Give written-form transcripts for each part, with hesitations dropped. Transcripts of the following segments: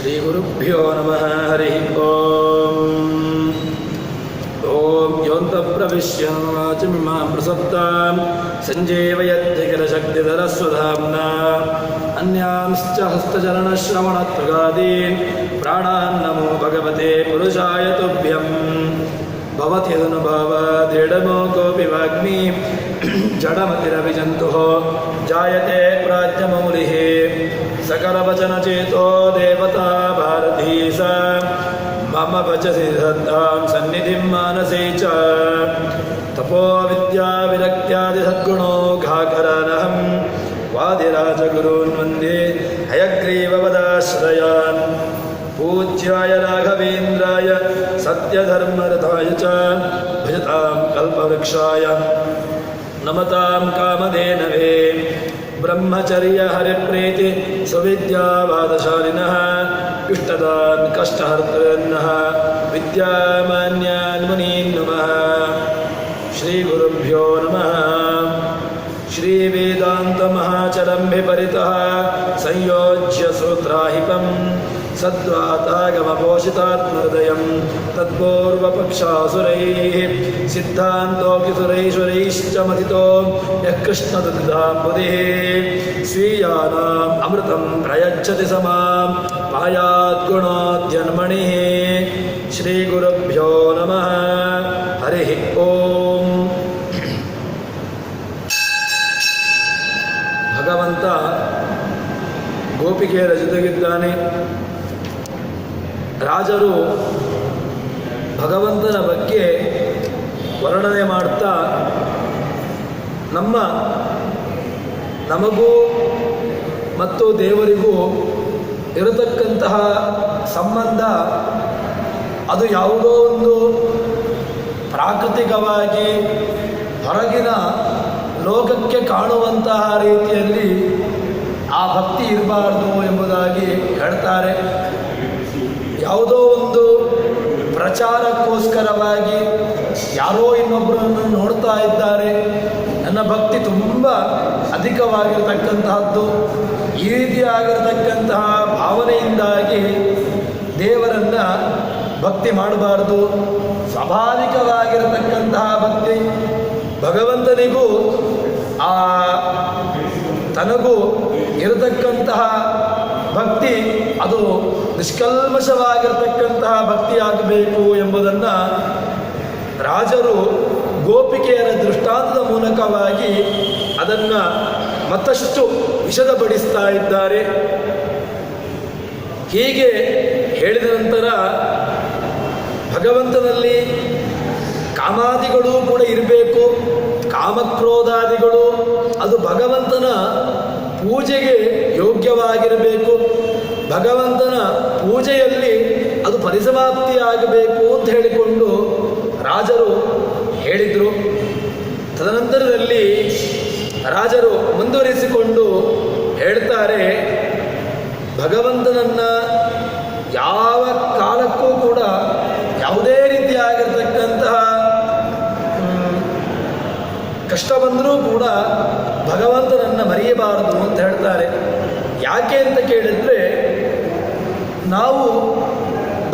ಶ್ರೀಗುರುಭ್ಯೋ ನಮಃ. ಹರಿ ಓಂ. ಓಂ ಯೋಂತಃ ಪ್ರವಿಶ್ಯ ವಾಚಮಿಮಾಂ ಪ್ರಸಪ್ತಾಂ ಸಂಜೀವಯತ್ಯಖಿಲಶಕ್ತಿಧರಸ್ವಧಾಮ್ನಾ ಅನ್ಯಾಂಶ್ಚ ಹಸ್ತಚರಣಶ್ರವಣತ್ವಗಾದೀನ್ ಪ್ರಾಣಾನ್ ನಮೋ ಭಗವತೆ ಪುರುಷಾಯ ತುಭ್ಯಂ. ಭವತ್ಯದನುಭಾವಾದೇಡಮೋ ಕೋಪಿ ವಾಗ್ಮಿ ಜಡಮತಿರವಿಜಂತುಃ ಜಾಯತೆ ಪ್ರಾಜ್ಞಮೌಲಿಃ. सकलवचनचेतो देवता भारती स मम वचसि सत्तां सन्निधिं मानसे च. तपो विद्या विरक्त्यादिसद्गुणो घाकरानहं वादिराजगुरून् वन्दे हयग्रीवपदाश्रयान्. पूज्याय राघवेन्द्राय सत्यधर्मरथाय च भजतां कल्पवृक्षाय नमतां कामधेनवे. ब्रह्मचर्य हरिप्रीति सुविद्यावादशालिनः इष्टदान् कष्टहर्तृन्नः विद्यामान्यान् मुनीन् नमः. श्रीगुरुभ्यो नमः. श्रीवेदान्तमहाचलं विपरितः संयोज्य सूत्राहितं सद्वातागमपोषितात्महृदयं तत्पूर्वपक्षासुरैः सिद्धान्तोऽखिसुरैश्वरैश्च मथितो यः कृष्णदुग्धाम्बुधिः स्वीयानाम् अमृतं प्रयच्छति समां पायाद्गुणोद्यन्मणिः. श्रीगुरुभ्यो नमः. हरिः ओं. ಭಗವಂತ ಗೋಪಿಕೆಯರ ಜೊತೆಗಿದ್ದಾನೆ. ರಾಜರು ಭಗವಂತನ ಬಗ್ಗೆ ವರ್ಣನೆ ಮಾಡ್ತಾ ನಮಗೂ ಮತ್ತು ದೇವರಿಗೂ ಇರತಕ್ಕಂತಹ ಸಂಬಂಧ ಅದು ಯಾವುದೋ ಒಂದು ಪ್ರಾಕೃತಿಕವಾಗಿ ಹೊರಗಿನ ಲೋಕಕ್ಕೆ ಕಾಣುವಂತಹ ರೀತಿಯಲ್ಲಿ ಆ ಭಕ್ತಿ ಇರಬಾರ್ದು ಎಂಬುದಾಗಿ ಹೇಳ್ತಾರೆ. ಯಾವುದೋ ಒಂದು ಪ್ರಚಾರಕ್ಕೋಸ್ಕರವಾಗಿ ಯಾರೋ ಇನ್ನೊಬ್ಬರನ್ನು ನೋಡ್ತಾ ಇದ್ದಾರೆ, ನನ್ನ ಭಕ್ತಿ ತುಂಬ ಅಧಿಕವಾಗಿರತಕ್ಕಂತಹದ್ದು, ಈ ರೀತಿಯಾಗಿರತಕ್ಕಂತಹ ಭಾವನೆಯಿಂದಾಗಿ ದೇವರನ್ನು ಭಕ್ತಿ ಮಾಡಬಾರ್ದು. ಸ್ವಾಭಾವಿಕವಾಗಿರತಕ್ಕಂತಹ ಭಕ್ತಿ ಭಗವಂತನಿಗೂ ತನಗೂ ಇರತಕ್ಕಂತಹ ಭಕ್ತಿ ಅದು ನಿಷ್ಕಲ್ಮಶವಾಗಿರತಕ್ಕಂತಹ ಭಕ್ತಿಯಾಗಬೇಕು ಎಂಬುದನ್ನು ರಾಜರು ಗೋಪಿಕೆಯರ ದೃಷ್ಟಾಂತದ ಮೂಲಕವಾಗಿ ಅದನ್ನು ಮತ್ತಷ್ಟು ವಿಶದಪಡಿಸ್ತಾ ಇದ್ದಾರೆ. ಹೀಗೆ ಹೇಳಿದ ನಂತರ ಭಗವಂತನಲ್ಲಿ ಕಾಮಾದಿಗಳು ಕೂಡ ಇರಬೇಕು. ಕಾಮಕ್ರೋಧಾದಿಗಳು ಅದು ಭಗವಂತನ ಪೂಜೆಗೆ ಯೋಗ್ಯವಾಗಿರಬೇಕು. ಭಗವಂತನ ಪೂಜೆಯಲ್ಲಿ ಅದು ಪರಿಸಮಾಪ್ತಿಯಾಗಬೇಕು ಅಂತ ಹೇಳಿಕೊಂಡು ರಾಜರು ಹೇಳಿದರು. ತದನಂತರದಲ್ಲಿ ರಾಜರು ಮುಂದುವರಿಸಿಕೊಂಡು ಹೇಳ್ತಾರೆ, ಭಗವಂತನನ್ನು ಯಾವ ಕಾಲಕ್ಕೂ ಕೂಡ ಯಾವುದೇ ರೀತಿಯಾಗಿರ್ತಕ್ಕಂತಹ ಕಷ್ಟ ಬಂದರೂ ಕೂಡ ಭಗವಂತನನ್ನು ಮರೆಯಬಾರದು ಅಂತ ಹೇಳ್ತಾರೆ. ಯಾಕೆ ಅಂತ ಕೇಳಿದರೆ, ನಾವು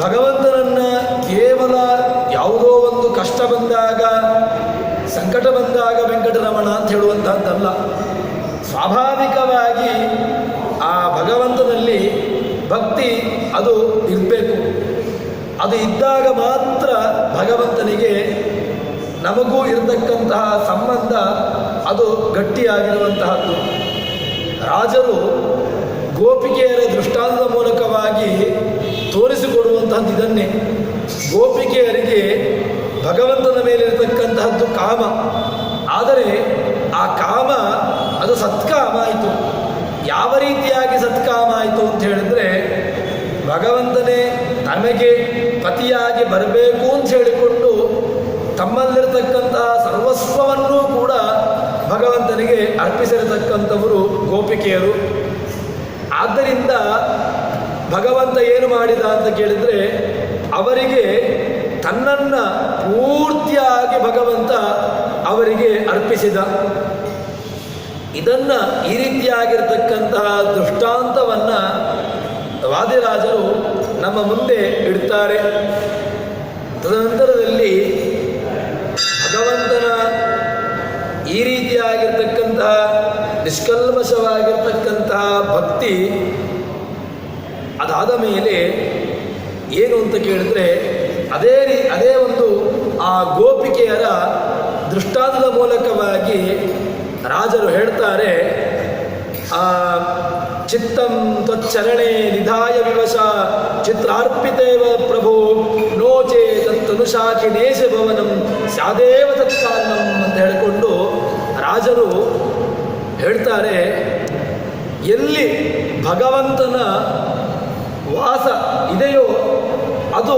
ಭಗವಂತನನ್ನು ಕೇವಲ ಯಾವುದೋ ಒಂದು ಕಷ್ಟ ಬಂದಾಗ, ಸಂಕಟ ಬಂದಾಗ ವೆಂಕಟರಮಣ ಅಂತ ಹೇಳುವಂತಹದ್ದಲ್ಲ. ಸ್ವಾಭಾವಿಕವಾಗಿ ಆ ಭಗವಂತನಲ್ಲಿ ಭಕ್ತಿ ಅದು ಇರಬೇಕು. ಅದು ಇದ್ದಾಗ ಮಾತ್ರ ಭಗವಂತನಿಗೆ ನಮಗೂ ಇರತಕ್ಕಂತಹ ಸಂಬಂಧ ಅದು ಗಟ್ಟಿಯಾಗಿರುವಂತಹದ್ದು. ರಾಜರು ಗೋಪಿಕೆಯರ ದೃಷ್ಟಾಂತದ ಮೂಲಕವಾಗಿ ತೋರಿಸಿಕೊಡುವಂತಹದ್ದು ಇದನ್ನೇ. ಗೋಪಿಕೆಯರಿಗೆ ಭಗವಂತನ ಮೇಲಿರತಕ್ಕಂತಹದ್ದು ಕಾಮ, ಆದರೆ ಆ ಕಾಮ ಅದು ಸತ್ಕಾಮ ಆಯಿತು. ಯಾವ ರೀತಿಯಾಗಿ ಸತ್ಕಾಮ ಆಯಿತು ಅಂತ ಹೇಳಿದ್ರೆ, ಭಗವಂತನೇ ನಮಗೆ ಪತಿಯಾಗಿ ಬರಬೇಕು ಅಂತ ಹೇಳಿಕೊಂಡು ತಮ್ಮಲ್ಲಿರತಕ್ಕಂತಹ ಸರ್ವಸ್ವವನ್ನೂ ಕೂಡ ಭಗವಂತನಿಗೆ ಅರ್ಪಿಸಿರತಕ್ಕಂಥವರು ಗೋಪಿಕೆಯರು. ಆದ್ದರಿಂದ ಭಗವಂತ ಏನು ಮಾಡಿದ ಅಂತ ಕೇಳಿದರೆ, ಅವರಿಗೆ ತನ್ನನ್ನು ಪೂರ್ತಿಯಾಗಿ ಭಗವಂತ ಅವರಿಗೆ ಅರ್ಪಿಸಿದ. ಈ ರೀತಿಯಾಗಿರ್ತಕ್ಕಂತಹ ದೃಷ್ಟಾಂತವನ್ನು ವಾದಿರಾಜರು ನಮ್ಮ ಮುಂದೆ ಇಡ್ತಾರೆ. ತದನಂತರದಲ್ಲಿ ಭಗವಂತನ ಈ ರೀತಿಯಾಗಿರ್ತಕ್ಕಂತಹ ನಿಷ್ಕಲ್ಮಶವಾಗಿರ್ತಕ್ಕಂತಹ ಭಕ್ತಿ ಅದಾದ ಮೇಲೆ ಏನು ಅಂತ ಕೇಳಿದ್ರೆ ಅದೇ ಒಂದು ಆ ಗೋಪಿಕೆಯರ ದೃಷ್ಟಾಂತದ ಮೂಲಕವಾಗಿ ರಾಜರು ಹೇಳ್ತಾರೆ, ಚಿತ್ತಂ ತ್ವಚ್ಚರಣೆ ನಿಧಾಯ ವಿವಶ ಚಿತ್ರಾರ್ಪಿತೇವ ಪ್ರಭೋ ನೋಚೆ ತತ್ತನುಶಾಖಿನೇಶ ಭವನಂ ಸ್ಯಾದೇವ ತತ್ಕಾರಣಂ ಅಂತ ಹೇಳಿಕೊಂಡು ರಾಜರು ಹೇಳ್ತಾರೆ, ಎಲ್ಲಿ ಭಗವಂತನ ವಾಸ ಇದೆಯೋ ಅದು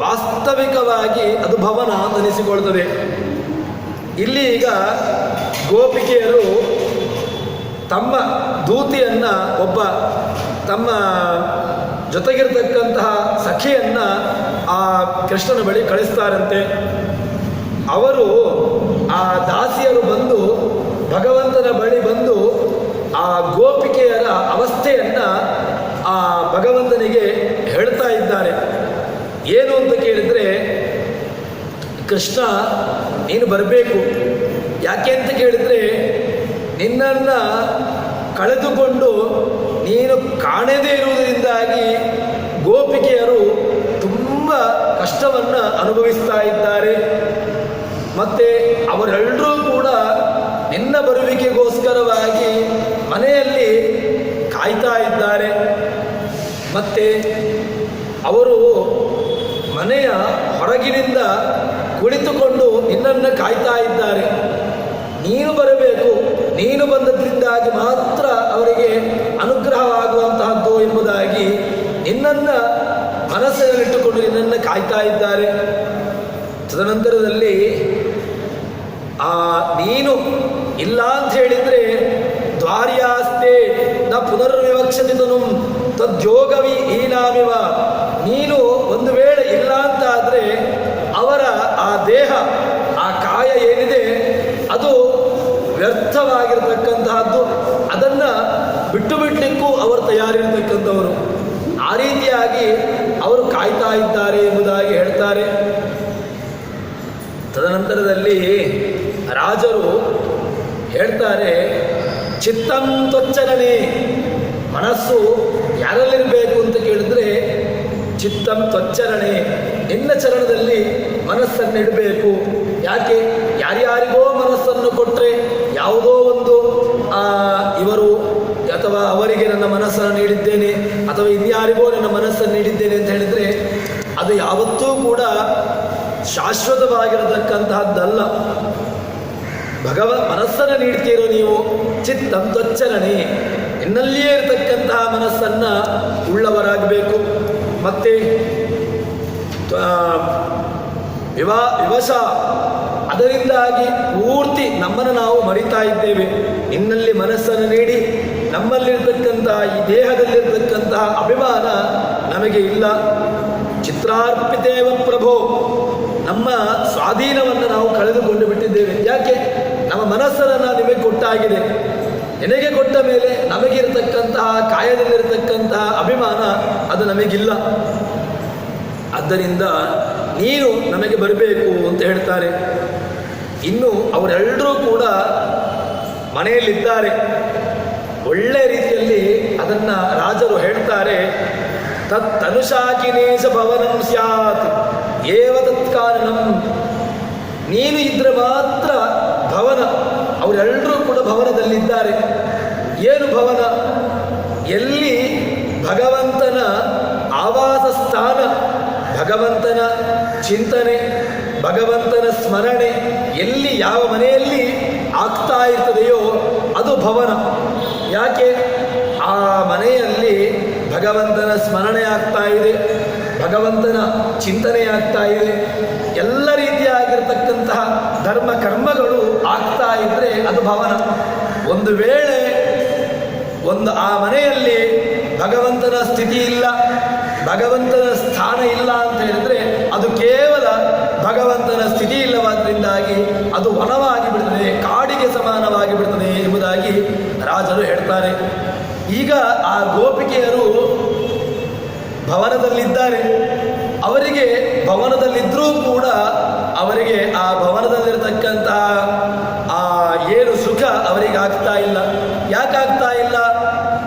ವಾಸ್ತವಿಕವಾಗಿ ಅದು ಭವನ ಅಂತ ಅನಿಸಿಕೊಳ್ತದೆ. ಇಲ್ಲಿ ಈಗ ಗೋಪಿಕೆಯರು ತಮ್ಮ ದೂತಿಯನ್ನು ಒಬ್ಬ ತಮ್ಮ ಜೊತೆಗಿರ್ತಕ್ಕಂತಹ ಸಖಿಯನ್ನು ಆ ಕೃಷ್ಣನ ಬಳಿ ಕಳಿಸ್ತಾರಂತೆ. ಅವರು ಆ ದಾಸಿಯರು ಬಂದು ಭಗವಂತನ ಬಳಿ ಬಂದು ಆ ಗೋಪಿಕೆಯರ ಅವಸ್ಥೆಯನ್ನು ಆ ಭಗವಂತನಿಗೆ ಹೇಳ್ತಾ ಇದ್ದಾರೆ. ಏನು ಅಂತ ಕೇಳಿದರೆ, ಕೃಷ್ಣ ನೀನು ಬರಬೇಕು. ಯಾಕೆ ಅಂತ ಕೇಳಿದರೆ, ನಿನ್ನನ್ನು ಕಳೆದುಕೊಂಡು ನೀನು ಕಾಣದೇ ಇರುವುದರಿಂದಾಗಿ ಗೋಪಿಕೆಯರು ತುಂಬ ಕಷ್ಟವನ್ನು ಅನುಭವಿಸ್ತಾ ಇದ್ದಾರೆ. ಮತ್ತು ಅವರೆಲ್ಲರೂ ಕೂಡ ನಿನ್ನ ಬರುವಿಕೆಗೋಸ್ಕರವಾಗಿ ಮನೆಯಲ್ಲಿ ಕಾಯ್ತಾ ಇದ್ದಾರೆ. ಮತ್ತು ಅವರು ಮನೆಯ ಹೊರಗಿನಿಂದ ಕುಳಿತುಕೊಂಡು ನಿನ್ನನ್ನು ಕಾಯ್ತಾ ಇದ್ದಾರೆ. ನೀನು ಬರಬೇಕು, ನೀನು ಬಂದದ್ರಿಂದಾಗಿ ಮಾತ್ರ ಅವರಿಗೆ ಅನುಗ್ರಹವಾಗುವಂತಹದ್ದು ಎಂಬುದಾಗಿ ನಿನ್ನನ್ನು ಮನಸ್ಸಿನಲ್ಲಿಟ್ಟುಕೊಂಡು ನಿನ್ನನ್ನು ಕಾಯ್ತಾ ಇದ್ದಾರೆ. ತದನಂತರದಲ್ಲಿ ನೀನು ಇಲ್ಲ ಅಂತ ಹೇಳಿದರೆ ದ್ವಾರ್ಯಾಸ್ತೆ ನ ಪುನರ್ವಿವಕ್ಷತಿ ತನು ತದ್ಯೋಗವಿ ಹೀನಾಮಿವ. ನೀನು ಒಂದು ವೇಳೆ ಇಲ್ಲ ಅಂತಾದರೆ ಅವರ ಆ ದೇಹ ಆ ಕಾಯ ಏನಿದೆ ಅದು ವ್ಯರ್ಥವಾಗಿರ್ತಕ್ಕಂತಹದ್ದು, ಅದನ್ನು ಬಿಟ್ಟು ಬಿಡಲಿಕ್ಕೂ ಅವರು ತಯಾರಿರ್ತಕ್ಕಂಥವರು. ಆ ರೀತಿಯಾಗಿ ಅವರು ಕಾಯ್ತಾ ಇದ್ದಾರೆ ಎಂಬುದಾಗಿ ಹೇಳ್ತಾರೆ. ತದನಂತರದಲ್ಲಿ ರಾಜರು ಹೇಳ್ತಾರೆ, ಚಿತ್ತಂ ತ್ವಚ್ಚರಣೆ, ಮನಸ್ಸು ಯಾರಲ್ಲಿರಬೇಕು ಅಂತ ಕೇಳಿದ್ರೆ ಚಿತ್ತಂ ತ್ವಚ್ಚರಣೆ, ನಿನ್ನ ಚರಣದಲ್ಲಿ ಮನಸ್ಸನ್ನು ಇಡಬೇಕು. ಯಾಕೆ? ಯಾರ್ಯಾರಿಗೋ ಮನಸ್ಸನ್ನು ಕೊಟ್ಟರೆ ಯಾವುದೋ ಒಂದು ಇವರು ಅಥವಾ ಅವರಿಗೆ ನನ್ನ ಮನಸ್ಸನ್ನು ನೀಡಿದ್ದೇನೆ ಅಥವಾ ಇನ್ಯಾರಿಗೋ ನನ್ನ ಮನಸ್ಸನ್ನು ನೀಡಿದ್ದೇನೆ ಅಂತ ಹೇಳಿದರೆ ಅದು ಯಾವತ್ತೂ ಕೂಡ ಶಾಶ್ವತವಾಗಿರತಕ್ಕಂತಹದ್ದಲ್ಲ. ಮನಸ್ಸನ್ನು ನೀಡ್ತೀರೋ ನೀವು, ಚಿತ್ತಂ ತ್ವಚ್ಚರಣೆ, ನಿನ್ನಲ್ಲಿಯೇ ಇರತಕ್ಕಂತಹ ಮನಸ್ಸನ್ನು ಉಳ್ಳವರಾಗಬೇಕು. ಮತ್ತು ವಿವಶ, ಅದರಿಂದಾಗಿ ಪೂರ್ತಿ ನಮ್ಮನ್ನು ನಾವು ಮರಿತಾ ಇದ್ದೇವೆ. ನಿನ್ನಲ್ಲಿ ಮನಸ್ಸನ್ನು ನೀಡಿ ನಮ್ಮಲ್ಲಿರ್ತಕ್ಕಂತಹ ಈ ದೇಹದಲ್ಲಿರ್ತಕ್ಕಂತಹ ಅಭಿಮಾನ ನಮಗೆ ಇಲ್ಲ. ಚಿತ್ರಾರ್ಪಿತೇವ ಪ್ರಭೋ, ನಮ್ಮ ಸ್ವಾಧೀನವನ್ನು ನಾವು ಕಳೆದುಕೊಂಡು ಬಿಟ್ಟಿದ್ದೇವೆ. ಯಾಕೆ? ನಮ್ಮ ಮನಸ್ಸನ್ನು ನಿಮಗೆ ಕೊಟ್ಟಾಗಿದೆ. ನಿನಗೆ ಕೊಟ್ಟ ಮೇಲೆ ನಮಗಿರತಕ್ಕಂತಹ ಕಾಯದಲ್ಲಿರತಕ್ಕಂತಹ ಅಭಿಮಾನ ಅದು ನಮಗಿಲ್ಲ. ಆದ್ದರಿಂದ ನೀನು ನಮಗೆ ಬರಬೇಕು ಅಂತ ಹೇಳ್ತಾರೆ. ಇನ್ನು ಅವರೆಲ್ಲರೂ ಕೂಡ ಮನೆಯಲ್ಲಿದ್ದಾರೆ. ಒಳ್ಳೆ ರೀತಿಯಲ್ಲಿ ಅದನ್ನು ರಾಜರು ಹೇಳ್ತಾರೆ, ತತ್ತನುಶಾಖಿನೇಶ ಭವನಂ ಸ್ಯಾತ್ ಏವ ತತ್ಕಾರಣಂ. ನೀನು ಇದ್ರೆ ಮಾತ್ರ ಭವನ. ಅವರೆಲ್ಲರೂ ಕೂಡ ಭವನದಲ್ಲಿದ್ದಾರೆ. ಏನು ಭವನ? ಎಲ್ಲಿ ಭಗವಂತನ ಆವಾಸ ಸ್ಥಾನ, ಭಗವಂತನ ಚಿಂತನೆ, ಭಗವಂತನ ಸ್ಮರಣೆ ಎಲ್ಲಿ ಯಾವ ಮನೆಯಲ್ಲಿ ಆಗ್ತಾ ಇರ್ತದೆಯೋ ಅದು ಭವನ. ಯಾಕೆ? ಆ ಮನೆಯಲ್ಲಿ ಭಗವಂತನ ಸ್ಮರಣೆ ಆಗ್ತಾ ಇದೆ, ಭಗವಂತನ ಚಿಂತನೆ ಆಗ್ತಾ ಇದೆ, ಎಲ್ಲ ರೀತಿಯಾಗಿರ್ತಕ್ಕಂತಹ ಧರ್ಮ ಕರ್ಮಗಳು ಆಗ್ತಾ ಇದ್ದರೆ ಅದು ಭವನ. ಒಂದು ವೇಳೆ ಆ ಮನೆಯಲ್ಲಿ ಭಗವಂತನ ಸ್ಥಿತಿ ಇಲ್ಲ, ಭಗವಂತನ ಸ್ಥಾನ ಇಲ್ಲ ಅಂತ ಹೇಳಿದ್ರೆ ಅದು ಕೇವಲ ಭಗವಂತನ ಸ್ಥಿತಿ ಇಲ್ಲವಾದ್ರಿಂದಾಗಿ ಅದು ವನವಾಗಿ ಬಿಡ್ತದೆ, ಕಾಡಿಗೆ ಸಮಾನವಾಗಿ ಬಿಡ್ತದೆ ಎಂಬುದಾಗಿ ರಾಜರು ಹೇಳ್ತಾರೆ. ಈಗ ಆ ಗೋಪಿಕೆಯರು ಭವನದಲ್ಲಿದ್ದಾರೆ. ಅವರಿಗೆ ಭವನದಲ್ಲಿದ್ದರೂ ಕೂಡ ಅವರಿಗೆ ಆ ಭವನದಲ್ಲಿರತಕ್ಕಂತಹ ಆ ಏನು ಸುಖ ಅವರಿಗೆ ಆಗ್ತಾ ಇಲ್ಲ. ಯಾಕಾಗ್ತಾ ಇಲ್ಲ?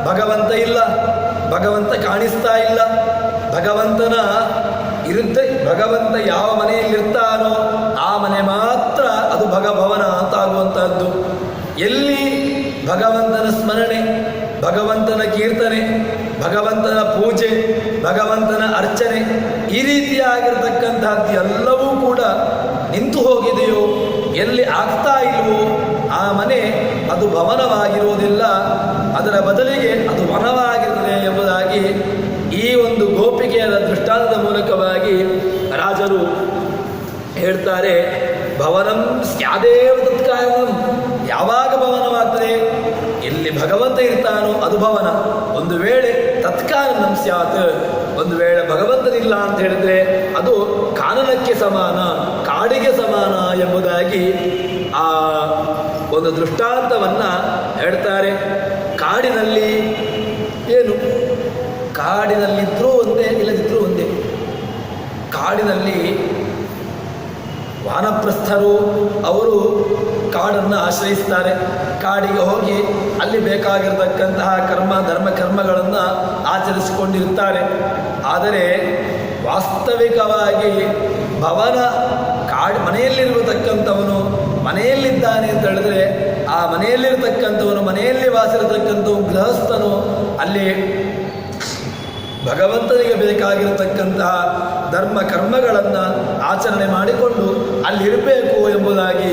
ಭಗವಂತ ಇಲ್ಲ, ಭಗವಂತ ಕಾಣಿಸ್ತಾ ಇಲ್ಲ. ಭಗವಂತ ಯಾವ ಮನೆಯಲ್ಲಿರ್ತಾನೋ ಆ ಮನೆ ಮಾತ್ರ ಅದು ಭಗಭವನ ಅಂತ ಆಗುವಂತಹದ್ದು. ಎಲ್ಲಿ ಭಗವಂತನ ಸ್ಮರಣೆ, ಭಗವಂತನ ಕೀರ್ತನೆ, ಭಗವಂತನ ಪೂಜೆ, ಭಗವಂತನ ಅರ್ಚನೆ, ಈ ರೀತಿಯಾಗಿರ್ತಕ್ಕಂಥದ್ದು ಎಲ್ಲವೂ ಕೂಡ ನಿಂತು ಹೋಗಿದೆಯೋ, ಎಲ್ಲಿ ಆಗ್ತಾ ಇಲ್ವೋ ಆ ಮನೆ ಅದು ಭವನವಾಗಿರುವುದಿಲ್ಲ, ಅದರ ಬದಲಿಗೆ ಅದು ವನವಾಗಿರುತ್ತದೆ ಎಂಬುದಾಗಿ ಈ ಒಂದು ಗೋಪಿಕೆಯರ ದೃಷ್ಟಾಂತದ ಮೂಲಕವಾಗಿ ರಾಜರು ಹೇಳ್ತಾರೆ. ಭವನಂ ಸ್ಯಾದೇವ ತತ್ಕಾರಣಂ, ಯಾವಾಗ ಭವನವಾಗ್ತದೆ? ಎಲ್ಲಿ ಭಗವಂತ ಇರ್ತಾನೋ ಅದು ಭವನ. ಒಂದು ವೇಳೆ ತತ್ಕಾರಣಂ ಸ್ಯಾತ್, ಒಂದು ವೇಳೆ ಭಗವಂತನಿಲ್ಲ ಅಂತ ಹೇಳಿದ್ರೆ ಅದು ಕಾನನಕ್ಕೆ ಸಮಾನ, ಕಾಡಿಗೆ ಸಮಾನ ಎಂಬುದಾಗಿ ಆ ಒಂದು ದೃಷ್ಟಾಂತವನ್ನ ಹೇಳ್ತಾರೆ. ಕಾಡಿನಲ್ಲಿ ಏನು, ಕಾಡಿನಲ್ಲಿದ್ದರೂ ಒಂದೇ, ಇಲ್ಲದಿದ್ದರೂ ಒಂದೇ. ಕಾಡಿನಲ್ಲಿ ವಾನಪ್ರಸ್ಥರು ಅವರು ಕಾಡನ್ನು ಆಶ್ರಯಿಸ್ತಾರೆ. ಕಾಡಿಗೆ ಹೋಗಿ ಅಲ್ಲಿ ಬೇಕಾಗಿರತಕ್ಕಂತಹ ಧರ್ಮಕರ್ಮಗಳನ್ನು ಆಚರಿಸಿಕೊಂಡಿರುತ್ತಾರೆ. ಆದರೆ ವಾಸ್ತವಿಕವಾಗಿ ಮನೆಯಲ್ಲಿರತಕ್ಕಂಥವನು ಮನೆಯಲ್ಲಿದ್ದಾನೆ ಅಂತ ಹೇಳಿದ್ರೆ ಆ ಮನೆಯಲ್ಲಿರ್ತಕ್ಕಂಥವನು, ಮನೆಯಲ್ಲಿ ವಾಸಿರತಕ್ಕಂಥವು ಗೃಹಸ್ಥನು ಅಲ್ಲಿ ಭಗವಂತನಿಗೆ ಬೇಕಾಗಿರತಕ್ಕಂತಹ ಧರ್ಮ ಕರ್ಮಗಳನ್ನು ಆಚರಣೆ ಮಾಡಿಕೊಂಡು ಅಲ್ಲಿರಬೇಕು ಎಂಬುದಾಗಿ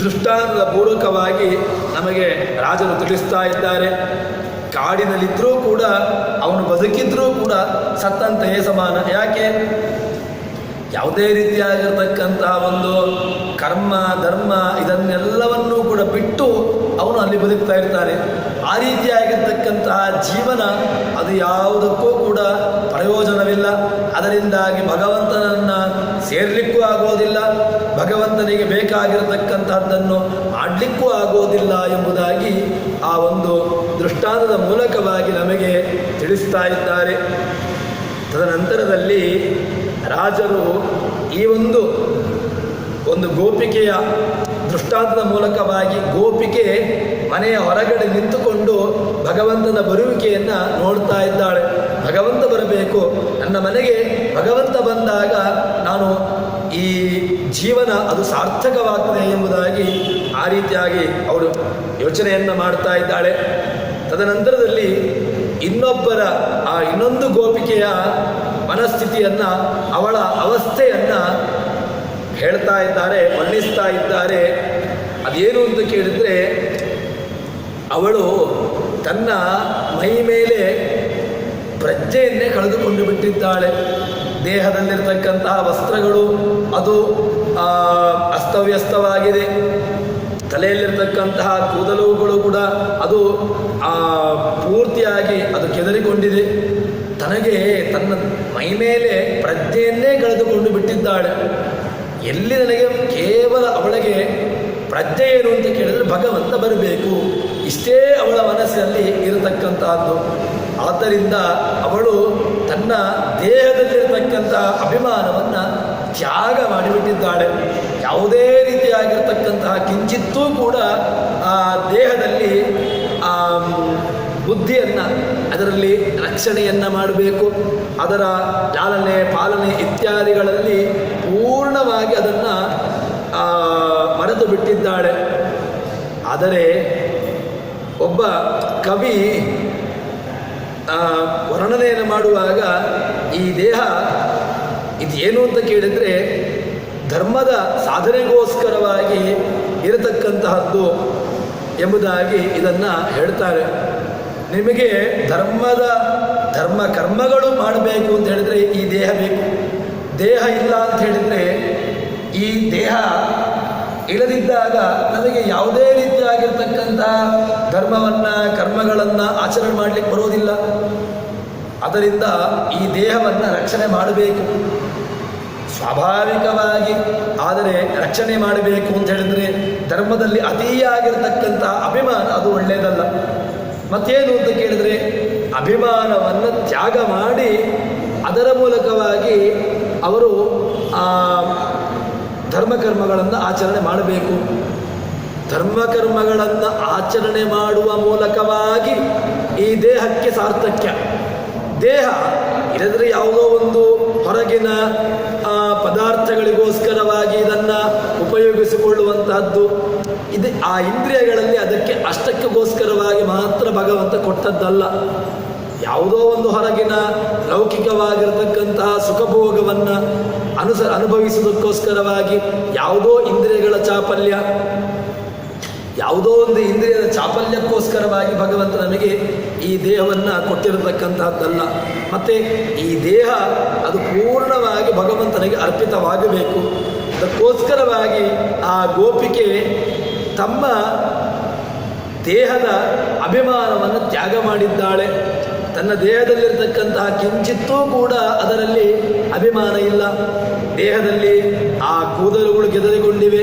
ದೃಷ್ಟಾಂತದ ಪೂರ್ವಕವಾಗಿ ನಮಗೆ ರಾಜರು ತಿಳಿಸ್ತಾ ಇದ್ದಾರೆ. ಕಾಡಿನಲ್ಲಿದ್ದರೂ ಕೂಡ ಅವನು ಬದುಕಿದ್ರೂ ಕೂಡ ಸತ್ತಂತೆಯೇ ಸಮಾನ. ಯಾಕೆ? ಯಾವುದೇ ರೀತಿಯಾಗಿರ್ತಕ್ಕಂತಹ ಒಂದು ಕರ್ಮ ಧರ್ಮ ಇದನ್ನೆಲ್ಲವನ್ನೂ ಕೂಡ ಬಿಟ್ಟು ಅವನು ಅಲ್ಲಿ ಬದುಕ್ತಾ ಇರ್ತಾನೆ. ಆ ರೀತಿಯಾಗಿರ್ತಕ್ಕಂತಹ ಜೀವನ ಅದು ಯಾವುದಕ್ಕೂ ಕೂಡ ಪ್ರಯೋಜನವಿಲ್ಲ. ಅದರಿಂದಾಗಿ ಭಗವಂತನನ್ನು ಸೇರಲಿಕ್ಕೂ ಆಗೋದಿಲ್ಲ, ಭಗವಂತನಿಗೆ ಬೇಕಾಗಿರತಕ್ಕಂತಹದ್ದನ್ನು ಮಾಡಲಿಕ್ಕೂ ಆಗೋದಿಲ್ಲ ಎಂಬುದಾಗಿ ಆ ಒಂದು ದೃಷ್ಟಾಂತದ ಮೂಲಕವಾಗಿ ನಮಗೆ ತಿಳಿಸ್ತಾ ಇದ್ದಾರೆ. ತದನಂತರದಲ್ಲಿ ರಾಜರು ಈ ಒಂದು ಗೋಪಿಕೆಯ ದೃಷ್ಟಾಂತದ ಮೂಲಕವಾಗಿ ಗೋಪಿಕೆ ಮನೆಯ ಹೊರಗಡೆ ನಿಂತುಕೊಂಡು ಭಗವಂತನ ಬರುವಿಕೆಯನ್ನು ನೋಡ್ತಾ ಇದ್ದಾಳೆ. ಭಗವಂತ ಬರಬೇಕು, ನನ್ನ ಮನೆಗೆ ಭಗವಂತ ಬಂದಾಗ ನಾನು ಈ ಜೀವನ ಅದು ಸಾರ್ಥಕವಾಗ್ತದೆ ಎಂಬುದಾಗಿ ಆ ರೀತಿಯಾಗಿ ಅವಳು ಯೋಚನೆಯನ್ನು ಮಾಡ್ತಾ ಇದ್ದಾಳೆ. ತದನಂತರದಲ್ಲಿ ಇನ್ನೊಂದು ಗೋಪಿಕೆಯ ಮನಸ್ಥಿತಿಯನ್ನು, ಅವಳ ಅವಸ್ಥೆಯನ್ನು ಹೇಳ್ತಾ ಇದ್ದಾರೆ, ವರ್ಣಿಸ್ತಾ ಇದ್ದಾರೆ. ಅದೇನು ಅಂತ ಕೇಳಿದರೆ, ಅವಳು ತನ್ನ ಮೈ ಮೇಲೆ ಪ್ರಜ್ಞೆಯನ್ನೇ ಕಳೆದುಕೊಂಡು ಬಿಟ್ಟಿದ್ದಾಳೆ. ದೇಹದಲ್ಲಿರ್ತಕ್ಕಂತಹ ವಸ್ತ್ರಗಳು ಅದು ಅಸ್ತವ್ಯಸ್ತವಾಗಿದೆ. ತಲೆಯಲ್ಲಿರ್ತಕ್ಕಂತಹ ಕೂದಲುಗಳು ಕೂಡ ಅದು ಪೂರ್ತಿಯಾಗಿ ಅದು ಕೆದರಿಕೊಂಡಿದೆ. ತನಗೆ ತನ್ನ ಮೈ ಮೇಲೆ ಪ್ರಜ್ಞೆಯನ್ನೇ ಕಳೆದುಕೊಂಡು ಬಿಟ್ಟಿದ್ದಾಳೆ. ಎಲ್ಲಿ ನನಗೆ ಕೇವಲ ಅವಳಿಗೆ ಪ್ರಜ್ಞೆ ಏನು ಅಂತ ಕೇಳಿದರೆ ಭಗವಂತ ಬರಬೇಕು, ಇಷ್ಟೇ ಅವಳ ಮನಸ್ಸಿನಲ್ಲಿ ಇರತಕ್ಕಂತಹದ್ದು. ಆದ್ದರಿಂದ ಅವಳು ತನ್ನ ದೇಹದಲ್ಲಿರತಕ್ಕಂಥ ಅಭಿಮಾನವನ್ನು ತ್ಯಾಗ ಮಾಡಿಬಿಟ್ಟಿದ್ದಾಳೆ. ಯಾವುದೇ ರೀತಿಯಾಗಿರ್ತಕ್ಕಂತಹ ಕಿಂಚಿತ್ತೂ ಕೂಡ ಆ ದೇಹದಲ್ಲಿ ಬುದ್ಧಿಯನ್ನು, ಅದರಲ್ಲಿ ರಕ್ಷಣೆಯನ್ನು ಮಾಡಬೇಕು, ಅದರ ಲಾಲನೆ ಪಾಲನೆ ಇತ್ಯಾದಿಗಳಲ್ಲಿ ಪೂರ್ಣವಾಗಿ ಅದನ್ನು ಮರೆತು ಬಿಟ್ಟಿದ್ದಾಳೆ. ಆದರೆ ಒಬ್ಬ ಕವಿ ವರ್ಣನೆಯನ್ನು ಮಾಡುವಾಗ ಈ ದೇಹ ಇದೇನು ಅಂತ ಕೇಳಿದರೆ ಧರ್ಮದ ಸಾಧನೆಗೋಸ್ಕರವಾಗಿ ಇರತಕ್ಕಂತಹದ್ದು ಎಂಬುದಾಗಿ ಇದನ್ನು ಹೇಳ್ತಾರೆ. ನಿಮಗೆ ಧರ್ಮ ಕರ್ಮಗಳು ಮಾಡಬೇಕು ಅಂತ ಹೇಳಿದರೆ ಈ ದೇಹ ಬೇಕು. ದೇಹ ಇಲ್ಲ ಅಂತ ಹೇಳಿದರೆ, ಈ ದೇಹ ಇಲ್ಲದಿದ್ದಾಗ ನಮಗೆ ಯಾವುದೇ ರೀತಿಯಾಗಿರ್ತಕ್ಕಂಥ ಧರ್ಮವನ್ನು ಕರ್ಮಗಳನ್ನು ಆಚರಣೆ ಮಾಡಲಿಕ್ಕೆ ಬರೋದಿಲ್ಲ. ಅದರಿಂದ ಈ ದೇಹವನ್ನು ರಕ್ಷಣೆ ಮಾಡಬೇಕು ಸ್ವಾಭಾವಿಕವಾಗಿ. ಆದರೆ ರಕ್ಷಣೆ ಮಾಡಬೇಕು ಅಂತ ಹೇಳಿದರೆ ಧರ್ಮದಲ್ಲಿ ಅತಿಯಾಗಿರ್ತಕ್ಕಂಥ ಅಭಿಮಾನ ಅದು ಒಳ್ಳೆಯದಲ್ಲ. ಮತ್ತೇನು ಅಂತ ಕೇಳಿದರೆ ಅಭಿಮಾನವನ್ನು ತ್ಯಾಗ ಮಾಡಿ ಅದರ ಮೂಲಕವಾಗಿ ಅವರು ಧರ್ಮಕರ್ಮಗಳನ್ನು ಆಚರಣೆ ಮಾಡಬೇಕು. ಧರ್ಮಕರ್ಮಗಳನ್ನು ಆಚರಣೆ ಮಾಡುವ ಮೂಲಕವಾಗಿ ಈ ದೇಹಕ್ಕೆ ಸಾರ್ಥಕ್ಯ. ದೇಹ ಇಲ್ಲದ್ರೆ ಯಾವುದೋ ಒಂದು ಹೊರಗಿನ ಪದಾರ್ಥಗಳಿಗೋಸ್ಕರವಾಗಿ ಇದನ್ನು ಉಪಯೋಗಿಸಿಕೊಳ್ಳುವಂತಹದ್ದು ಇದು ಆ ಇಂದ್ರಿಯಗಳಲ್ಲಿ ಅದಕ್ಕೆ ಅಷ್ಟಕ್ಕೋಸ್ಕರವಾಗಿ ಮಾತ್ರ ಭಗವಂತ ಕೊಟ್ಟದ್ದಲ್ಲ. ಯಾವುದೋ ಒಂದು ಹೊರಗಿನ ಲೌಕಿಕವಾಗಿರತಕ್ಕಂತಹ ಸುಖಭೋಗವನ್ನು ಅನುಭವಿಸುವುದಕ್ಕೋಸ್ಕರವಾಗಿ ಯಾವುದೋ ಇಂದ್ರಿಯಗಳ ಚಾಪಲ್ಯ, ಯಾವುದೋ ಒಂದು ಇಂದ್ರಿಯದ ಚಾಪಲ್ಯಕ್ಕೋಸ್ಕರವಾಗಿ ಭಗವಂತ ನಮಗೆ ಈ ದೇಹವನ್ನು ಕೊಟ್ಟಿರತಕ್ಕಂತಹದ್ದಲ್ಲ. ಮತ್ತು ಈ ದೇಹ ಅದು ಪೂರ್ಣವಾಗಿ ಭಗವಂತನಿಗೆ ಅರ್ಪಿತವಾಗಬೇಕು. ಅದಕ್ಕೋಸ್ಕರವಾಗಿ ಆ ಗೋಪಿಕೆ ತಮ್ಮ ದೇಹದ ಅಭಿಮಾನವನ್ನು ತ್ಯಾಗ ಮಾಡಿದ್ದಾಳೆ. ತನ್ನ ದೇಹದಲ್ಲಿರ್ತಕ್ಕಂತಹ ಕಿಂಚಿತ್ತೂ ಕೂಡ ಅದರಲ್ಲಿ ಅಭಿಮಾನ ಇಲ್ಲ. ದೇಹದಲ್ಲಿ ಆ ಕೂದಲುಗಳು ಗೆದರಿಕೊಂಡಿವೆ.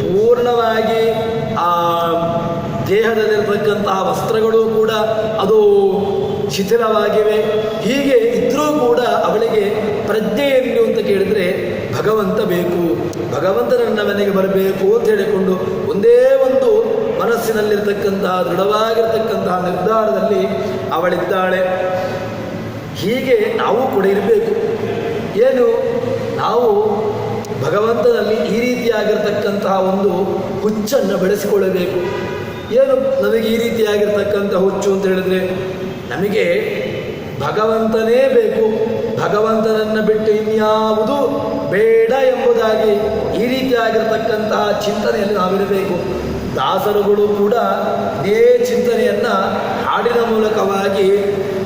ಪೂರ್ಣವಾಗಿ ಆ ದೇಹದಲ್ಲಿರ್ತಕ್ಕಂತಹ ವಸ್ತ್ರಗಳು ಕೂಡ ಅದು ಶಿಥಿಲವಾಗಿವೆ. ಹೀಗೆ ಇದ್ದರೂ ಕೂಡ ಅವಳಿಗೆ ಪ್ರಜ್ಞೆ ಎಲ್ಲಿ ಅಂತ ಕೇಳಿದರೆ ಭಗವಂತ ಬೇಕು, ಭಗವಂತ ನನ್ನ ಮನೆಗೆ ಬರಬೇಕು ಅಂತ ಹೇಳಿಕೊಂಡು ಒಂದೇ ಒಂದು ಮನಸ್ಸಿನಲ್ಲಿರ್ತಕ್ಕಂತಹ ದೃಢವಾಗಿರ್ತಕ್ಕಂತಹ ನಿರ್ಧಾರದಲ್ಲಿ ಅವಳಿದ್ದಾಳೆ. ಹೀಗೆ ನಾವು ಕೂಡ ಇರಬೇಕು. ಏನು, ನಾವು ಭಗವಂತನಲ್ಲಿ ಈ ರೀತಿಯಾಗಿರ್ತಕ್ಕಂತಹ ಒಂದು ಹುಚ್ಚನ್ನು ಬೆಳೆಸಿಕೊಳ್ಳಬೇಕು. ಏನು ನಮಗೆ ಈ ರೀತಿಯಾಗಿರ್ತಕ್ಕಂಥ ಹುಚ್ಚು ಅಂತ ಹೇಳಿದರೆ, ನಮಗೆ ಭಗವಂತನೇ ಬೇಕು, ಭಗವಂತನನ್ನು ಬಿಟ್ಟು ಇನ್ಯಾವುದು ಬೇಡ ಎಂಬುದಾಗಿ ಈ ರೀತಿಯಾಗಿರ್ತಕ್ಕಂತಹ ಚಿಂತನೆಯಲ್ಲಿ ನಾವಿರಬೇಕು. ದಾಸರುಗಳು ಕೂಡ ಇದೇ ಚಿಂತನೆಯನ್ನು ಹಾಡಿನ ಮೂಲಕವಾಗಿ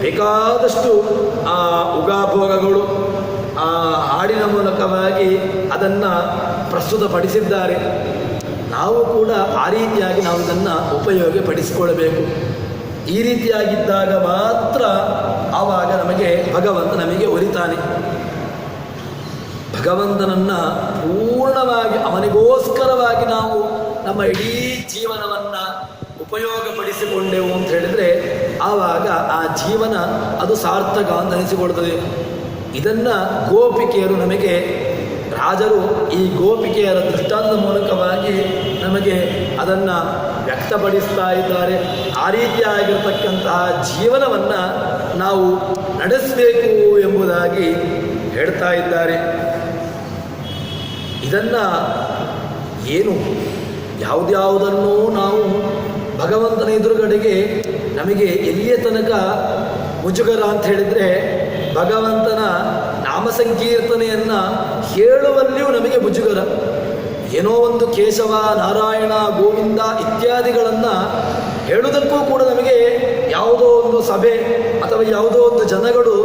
ಬೇಕಾದಷ್ಟು ಉಗಾಭೋಗಗಳು ಹಾಡಿನ ಮೂಲಕವಾಗಿ ಅದನ್ನು ಪ್ರಸ್ತುತಪಡಿಸಿದ್ದಾರೆ. ನಾವು ಕೂಡ ಆ ರೀತಿಯಾಗಿ ನಾವು ಇದನ್ನು ಉಪಯೋಗಪಡಿಸಿಕೊಳ್ಳಬೇಕು. ಈ ರೀತಿಯಾಗಿದ್ದಾಗ ಮಾತ್ರ ಆವಾಗ ನಮಗೆ ಭಗವಂತ ನಮಗೆ ಒಲಿತಾನೆ. ಭಗವಂತನನ್ನು ಪೂರ್ಣವಾಗಿ ಅವನಿಗೋಸ್ಕರವಾಗಿ ನಾವು ನಮ್ಮ ಇಡೀ ಜೀವನವನ್ನು ಉಪಯೋಗಪಡಿಸಿಕೊಂಡೆವು ಅಂತ ಹೇಳಿದರೆ ಆವಾಗ ಆ ಜೀವನ ಅದು ಸಾರ್ಥಕ ಅಂತ ಅನಿಸಿಕೊಳ್ತದೆ. ಇದನ್ನು ಗೋಪಿಕೆಯರು ನಮಗೆ, ರಾಜರು ಈ ಗೋಪಿಕೆಯರ ದೃಷ್ಟಾಂತದ ಮೂಲಕವಾಗಿ ನಮಗೆ ಅದನ್ನು ವ್ಯಕ್ತಪಡಿಸ್ತಾ ಇದ್ದಾರೆ. ಆ ರೀತಿಯಾಗಿರ್ತಕ್ಕಂತಹ ಜೀವನವನ್ನು ನಾವು ನಡೆಸಬೇಕು ಎಂಬುದಾಗಿ ಹೇಳ್ತಾ ಇದ್ದಾರೆ. ಇದನ್ನು ಏನು ಯಾವುದ್ಯಾವುದನ್ನು ನಾವು ಭಗವಂತನ ಎದುರುಗಡೆಗೆ ನಮಗೆ ಎಲ್ಲಿಯ ತನಕ ಮುಜುಗರ ಅಂತ ಹೇಳಿದರೆ, ಭಗವಂತನ ನಾಮ ಸಂಕೀರ್ತನೆಯನ್ನು ಹೇಳುವಲ್ಲಿಯೂ ನಮಗೆ ಮುಜುಗರ. ಏನೋ ಒಂದು ಕೇಶವ, ನಾರಾಯಣ, ಗೋವಿಂದ ಇತ್ಯಾದಿಗಳನ್ನು ಹೇಳುವುದಕ್ಕೂ ಕೂಡ ನಮಗೆ ಯಾವುದೋ ಒಂದು ಸಭೆ ಅಥವಾ ಯಾವುದೋ ಒಂದು ಜನಗಳು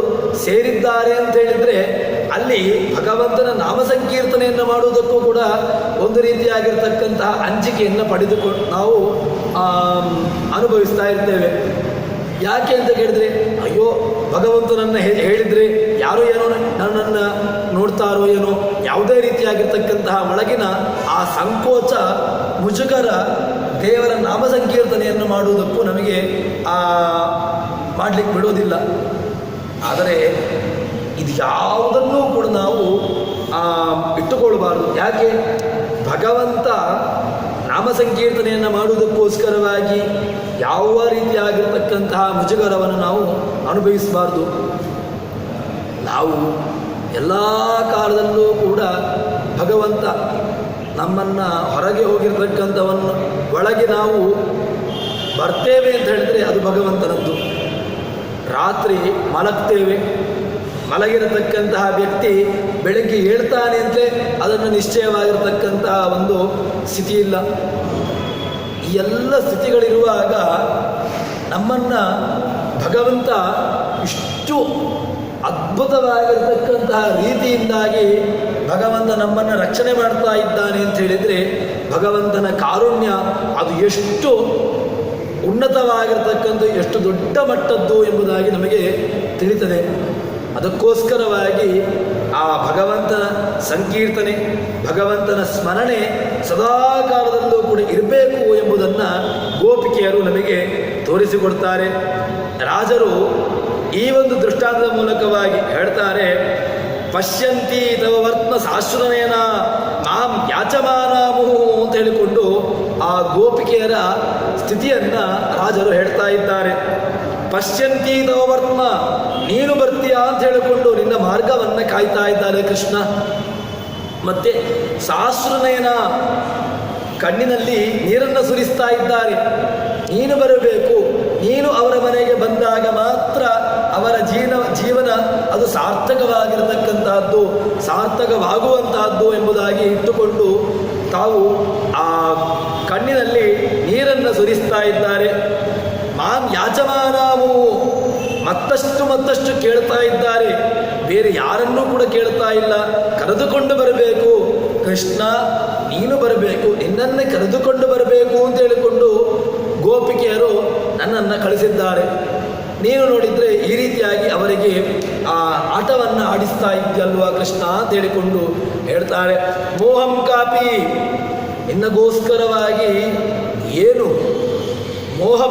ಸೇರಿದ್ದಾರೆ ಅಂತ ಹೇಳಿದರೆ ಅಲ್ಲಿ ಭಗವಂತನ ನಾಮ ಸಂಕೀರ್ತನೆಯನ್ನು ಮಾಡುವುದಕ್ಕೂ ಕೂಡ ಒಂದು ರೀತಿಯಾಗಿರ್ತಕ್ಕಂತಹ ಅಂಜಿಕೆಯನ್ನು ಪಡೆದುಕೊಂಡು ನಾವು ಅನುಭವಿಸ್ತಾ ಇರ್ತೇವೆ. ಯಾಕೆ ಅಂತ ಕೇಳಿದರೆ, ಅಯ್ಯೋ ಭಗವಂತನನ್ನು ಹೇಳಿದರೆ ಯಾರೋ ಏನೋ ನನ್ನನ್ನು ನೋಡ್ತಾರೋ ಏನೋ, ಯಾವುದೇ ರೀತಿಯಾಗಿರ್ತಕ್ಕಂತಹ ಒಳಗಿನ ಆ ಸಂಕೋಚ, ಮುಜುಗರ ದೇವರ ನಾಮ ಸಂಕೀರ್ತನೆಯನ್ನು ಮಾಡುವುದಕ್ಕೂ ನಮಗೆ ಮಾಡಲಿಕ್ಕೆ ಬಿಡೋದಿಲ್ಲ. ಆದರೆ ಇದು ಯಾವುದನ್ನೂ ಕೂಡ ನಾವು ಇಟ್ಟುಕೊಳ್ಳಬಾರದು. ಯಾಕೆ, ಭಗವಂತ ನಾಮ ಸಂಕೀರ್ತನೆಯನ್ನು ಮಾಡುವುದಕ್ಕೋಸ್ಕರವಾಗಿ ಯಾವ ರೀತಿಯಾಗಿರ್ತಕ್ಕಂತಹ ಮುಜುಗರವನ್ನು ನಾವು ಅನುಭವಿಸಬಾರ್ದು. ನಾವು ಎಲ್ಲ ಕಾಲದಲ್ಲೂ ಕೂಡ ಭಗವಂತ ನಮ್ಮನ್ನು ಹೊರಗೆ ಹೋಗಿರ್ತಕ್ಕಂಥವನ್ನು ಒಳಗೆ ನಾವು ಬರ್ತೇವೆ ಅಂತ ಹೇಳಿದರೆ ಅದು ಭಗವಂತನದ್ದು. ರಾತ್ರಿ ಮಲಗ್ತೇವೆ, ಮಲಗಿರತಕ್ಕಂತಹ ವ್ಯಕ್ತಿ ಬೆಳಗ್ಗೆ ಹೇಳ್ತಾನೆ ಅಂತಲೇ ಅದನ್ನು ನಿಶ್ಚಯವಾಗಿರತಕ್ಕಂತಹ ಒಂದು ಸ್ಥಿತಿ ಇಲ್ಲ. ಈ ಎಲ್ಲ ಸ್ಥಿತಿಗಳಿರುವಾಗ ನಮ್ಮನ್ನು ಭಗವಂತ ಇಷ್ಟು ಅದ್ಭುತವಾಗಿರತಕ್ಕಂತಹ ರೀತಿಯಿಂದಾಗಿ ಭಗವಂತ ನಮ್ಮನ್ನು ರಕ್ಷಣೆ ಮಾಡ್ತಾ ಇದ್ದಾನೆ ಅಂತ ಹೇಳಿದರೆ ಭಗವಂತನ ಕಾರುಣ್ಯ ಅದು ಎಷ್ಟು ಉನ್ನತವಾಗಿರ್ತಕ್ಕಂಥ, ಎಷ್ಟು ದೊಡ್ಡ ಮಟ್ಟದ್ದು ಎಂಬುದಾಗಿ ನಮಗೆ ತಿಳಿತದೆ. ಅದಕ್ಕೋಸ್ಕರವಾಗಿ ಆ ಭಗವಂತನ ಸಂಕೀರ್ತನೆ, ಭಗವಂತನ ಸ್ಮರಣೆ ಸದಾಕಾಲದಲ್ಲೂ ಕೂಡ ಇರಬೇಕು ಎಂಬುದನ್ನು ಗೋಪಿಕೆಯರು ನಮಗೆ ತೋರಿಸಿಕೊಡ್ತಾರೆ. ರಾಜರು ಈ ಒಂದು ದೃಷ್ಟಾಂತದ ಮೂಲಕವಾಗಿ ಹೇಳ್ತಾರೆ, ಪಶ್ಯಂತಿ ತವ ವರ್ತ್ಮ ಶಾಶ್ವತನೇನ ಮಾಂ ಯಾಚಮಾನಾಮು ಅಂತ ಹೇಳಿಕೊಂಡು ಆ ಗೋಪಿಕೆಯರ ಸ್ಥಿತಿಯನ್ನ ರಾಜರು ಹೇಳ್ತಾ ಇದ್ದಾರೆ. ಪಶ್ಯಂತಿ ತವ ವರ್ತ್ಮ, ನೀನು ಬರ್ತೀಯಾ ಅಂತ ಹೇಳಿಕೊಂಡು ನಿನ್ನ ಮಾರ್ಗವನ್ನ ಕಾಯ್ತಾ ಇದ್ದಾರೆ ಕೃಷ್ಣ. ಮತ್ತೆ ಶಾಶ್ವತನೇನ, ಕಣ್ಣಿನಲ್ಲಿ ನೀರನ್ನು ಸುರಿಸ್ತಾ ಇದ್ದಾರೆ. ನೀನು ಬರಬೇಕು, ನೀನು ಅವರ ಮನೆಗೆ ಬಂದಾಗ ಮಾತ್ರ ಅವರ ಜೀವನ ಅದು ಸಾರ್ಥಕವಾಗಿರತಕ್ಕಂತಹದ್ದು, ಸಾರ್ಥಕವಾಗುವಂತಹದ್ದು ಎಂಬುದಾಗಿ ಇಟ್ಟುಕೊಂಡು ತಾವು ಆ ಕಣ್ಣಿನಲ್ಲಿ ನೀರನ್ನು ಸುರಿಸ್ತಾ ಇದ್ದಾರೆ. ಮಾಂ ಯಾಚಮಾನಾವು, ಮತ್ತಷ್ಟು ಕೇಳ್ತಾ ಇದ್ದಾರೆ. ಬೇರೆ ಯಾರನ್ನೂ ಕೂಡ ಕೇಳ್ತಾ ಇಲ್ಲ. ಕರೆದುಕೊಂಡು ಬರಬೇಕು ಕೃಷ್ಣ, ನೀನು ಬರಬೇಕು, ನಿನ್ನನ್ನೇ ಕರೆದುಕೊಂಡು ಬರಬೇಕು ಅಂತ ಹೇಳಿಕೊಂಡು ಗೋಪಿಕೆಯರು ನನ್ನನ್ನು ಕಳಿಸಿದ್ದಾರೆ. ನೀನು ನೋಡಿದರೆ ಈ ರೀತಿಯಾಗಿ ಅವರಿಗೆ ಆ ಆಟವನ್ನು ಆಡಿಸ್ತಾ ಇದ್ದಲ್ವಾ ಕೃಷ್ಣ ಅಂತ ಹೇಳಿಕೊಂಡು ಹೇಳ್ತಾರೆ. ಮೋಹಂ ಕಾಪಿ, ನಿನ್ನಗೋಸ್ಕರವಾಗಿ ಏನು ಮೋಹ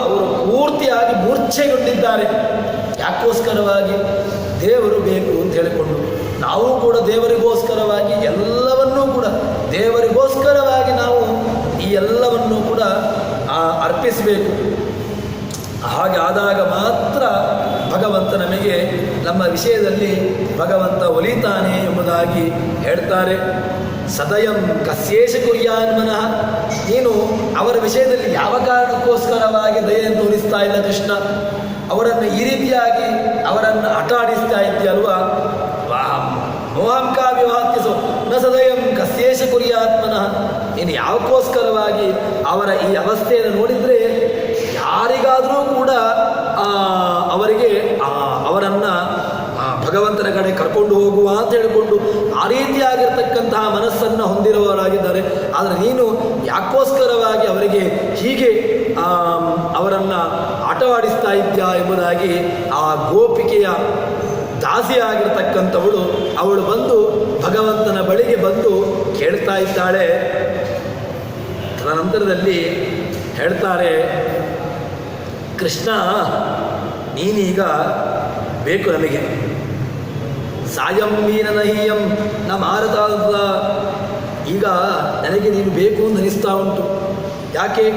ಅವರು ಪೂರ್ತಿಯಾಗಿ ಮೂರ್ಛೆಗೊಂಡಿದ್ದಾರೆ. ಯಾಕೋಸ್ಕರವಾಗಿ? ದೇವರು ಬೇಕು ಅಂತ ಹೇಳಿಕೊಂಡು. ನಾವು ಕೂಡ ದೇವರಿಗೋಸ್ಕರವಾಗಿ ಎಲ್ಲವನ್ನೂ ಕೂಡ ದೇವರಿಗೋಸ್ಕರವಾಗಿ ನಾವು ಈ ಎಲ್ಲವನ್ನೂ ಕೂಡ ಅರ್ಪಿಸಬೇಕು. ಹಾಗೆ ಆದಾಗ ಮಾತ್ರ ಭಗವಂತ ನಮಗೆ ನಮ್ಮ ವಿಷಯದಲ್ಲಿ ಭಗವಂತ ಒಲಿತಾನೆ ಎಂಬುದಾಗಿ ಹೇಳ್ತಾರೆ. ಸದಯಂ ಕಸ್ಯೇಶ ಕುರ್ಯಾನ್ಮನಃ, ನೀನು ಅವರ ವಿಷಯದಲ್ಲಿ ಯಾವ ಕಾರಣಕ್ಕೋಸ್ಕರವಾಗಿ ದಯೆಯನ್ನು ತೋರಿಸ್ತಾ ಇಲ್ಲ ಕೃಷ್ಣ, ಅವರನ್ನು ಈ ರೀತಿಯಾಗಿ ಅವರನ್ನು ಆಟ ಆಡಿಸ್ತಾ ಇದ್ದೀಯಲ್ವಾ. ಮೋಹಂಕಾ ವಿವಾಹ್ಯಸೋ ನ ಸದಯಂ ಕಸ್ಯೇಶ ಕುರ್ಯಾತ್ಮನಃ, ನೀನು ಯಾವಕ್ಕೋಸ್ಕರವಾಗಿ ಅವರ ಈ ಅವಸ್ಥೆಯನ್ನು ನೋಡಿದರೆ ಯಾರಿಗಾದರೂ ಕೂಡ ಅವರಿಗೆ ಅವರನ್ನು ಭಗವಂತನ ಕಡೆ ಕರ್ಕೊಂಡು ಹೋಗುವ ಅಂತ ಹೇಳಿಕೊಂಡು ಆ ರೀತಿಯಾಗಿರ್ತಕ್ಕಂತಹ ಮನಸ್ಸನ್ನು ಹೊಂದಿರುವವರಾಗಿದ್ದಾರೆ. ಆದರೆ ನೀನು ಯಾಕೋಸ್ಕರವಾಗಿ ಅವರಿಗೆ ಹೀಗೆ ಅವರನ್ನು ಆಟವಾಡಿಸ್ತಾ ಇದ್ಯಾ ಎಂಬುದಾಗಿ ಆ ಗೋಪಿಕೆಯ ದಾಸಿಯಾಗಿರ್ತಕ್ಕಂಥವಳು ಅವಳು ಬಂದು ಭಗವಂತನ ಬಳಿಗೆ ಬಂದು ಕೇಳ್ತಾ ಇದ್ದಾಳೆ. ತದನಂತರದಲ್ಲಿ ಹೇಳ್ತಾರೆ, ಕೃಷ್ಣ ನೀನೀಗ ಬೇಕು ನಮಗೆ, ಸಾಯಂ ಮೀನನಹೀಯಂ ನ ಮಾರತ, ಈಗ ನನಗೆ ನೀನು ಬೇಕು ಅಂತ ಅನಿಸ್ತಾ ಉಂಟು. ಯಾಕೆ?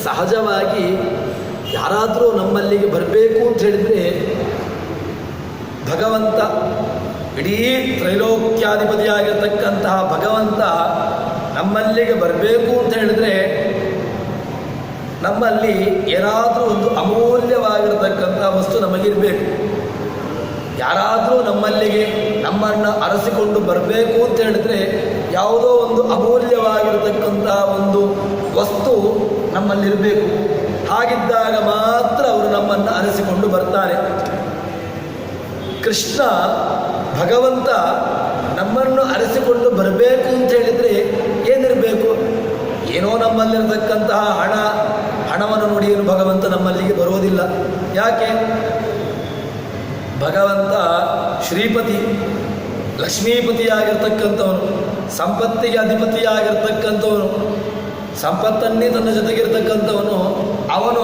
ಸಹಜವಾಗಿ ಯಾರಾದರೂ ನಮ್ಮಲ್ಲಿಗೆ ಬರಬೇಕು ಅಂತ ಹೇಳಿದರೆ ಭಗವಂತ, ಇಡೀ ತ್ರೈಲೋಕ್ಯಾಧಿಪತಿಯಾಗಿರ್ತಕ್ಕಂತಹ ಭಗವಂತ ನಮ್ಮಲ್ಲಿಗೆ ಬರಬೇಕು ಅಂತ ಹೇಳಿದ್ರೆ ನಮ್ಮಲ್ಲಿ ಏನಾದರೂ ಒಂದು ಅಮೂಲ್ಯವಾಗಿರತಕ್ಕಂಥ ವಸ್ತು ನಮಗಿರಬೇಕು. ಯಾರಾದರೂ ನಮ್ಮಲ್ಲಿಗೆ ನಮ್ಮನ್ನು ಅರಸಿಕೊಂಡು ಬರಬೇಕು ಅಂತ ಹೇಳಿದ್ರೆ ಯಾವುದೋ ಒಂದು ಅಮೂಲ್ಯವಾಗಿರತಕ್ಕಂಥ ಒಂದು ವಸ್ತು ನಮ್ಮಲ್ಲಿರಬೇಕು. ಹಾಗಿದ್ದಾಗ ಮಾತ್ರ ಅವರು ನಮ್ಮನ್ನು ಅರಸಿಕೊಂಡು ಬರ್ತಾರೆ. ಕೃಷ್ಣ ಭಗವಂತ ನಮ್ಮನ್ನು ಅರಸಿಕೊಂಡು ಬರಬೇಕು ಅಂತ ಹೇಳಿದರೆ ಏನಿರಬೇಕು? ಏನೋ ನಮ್ಮಲ್ಲಿರತಕ್ಕಂತಹ ಹಣವನ್ನು ನೋಡಿ ಏನು ಭಗವಂತ ನಮ್ಮಲ್ಲಿಗೆ ಬರೋದಿಲ್ಲ. ಯಾಕೆ? ಭಗವಂತ ಶ್ರೀಪತಿ, ಲಕ್ಷ್ಮೀಪತಿಯಾಗಿರ್ತಕ್ಕಂಥವನು, ಸಂಪತ್ತಿಗೆ ಅಧಿಪತಿಯಾಗಿರ್ತಕ್ಕಂಥವನು, ಸಂಪತ್ತನ್ನೇ ತನ್ನ ಜೊತೆಗಿರ್ತಕ್ಕಂಥವನು. ಅವನು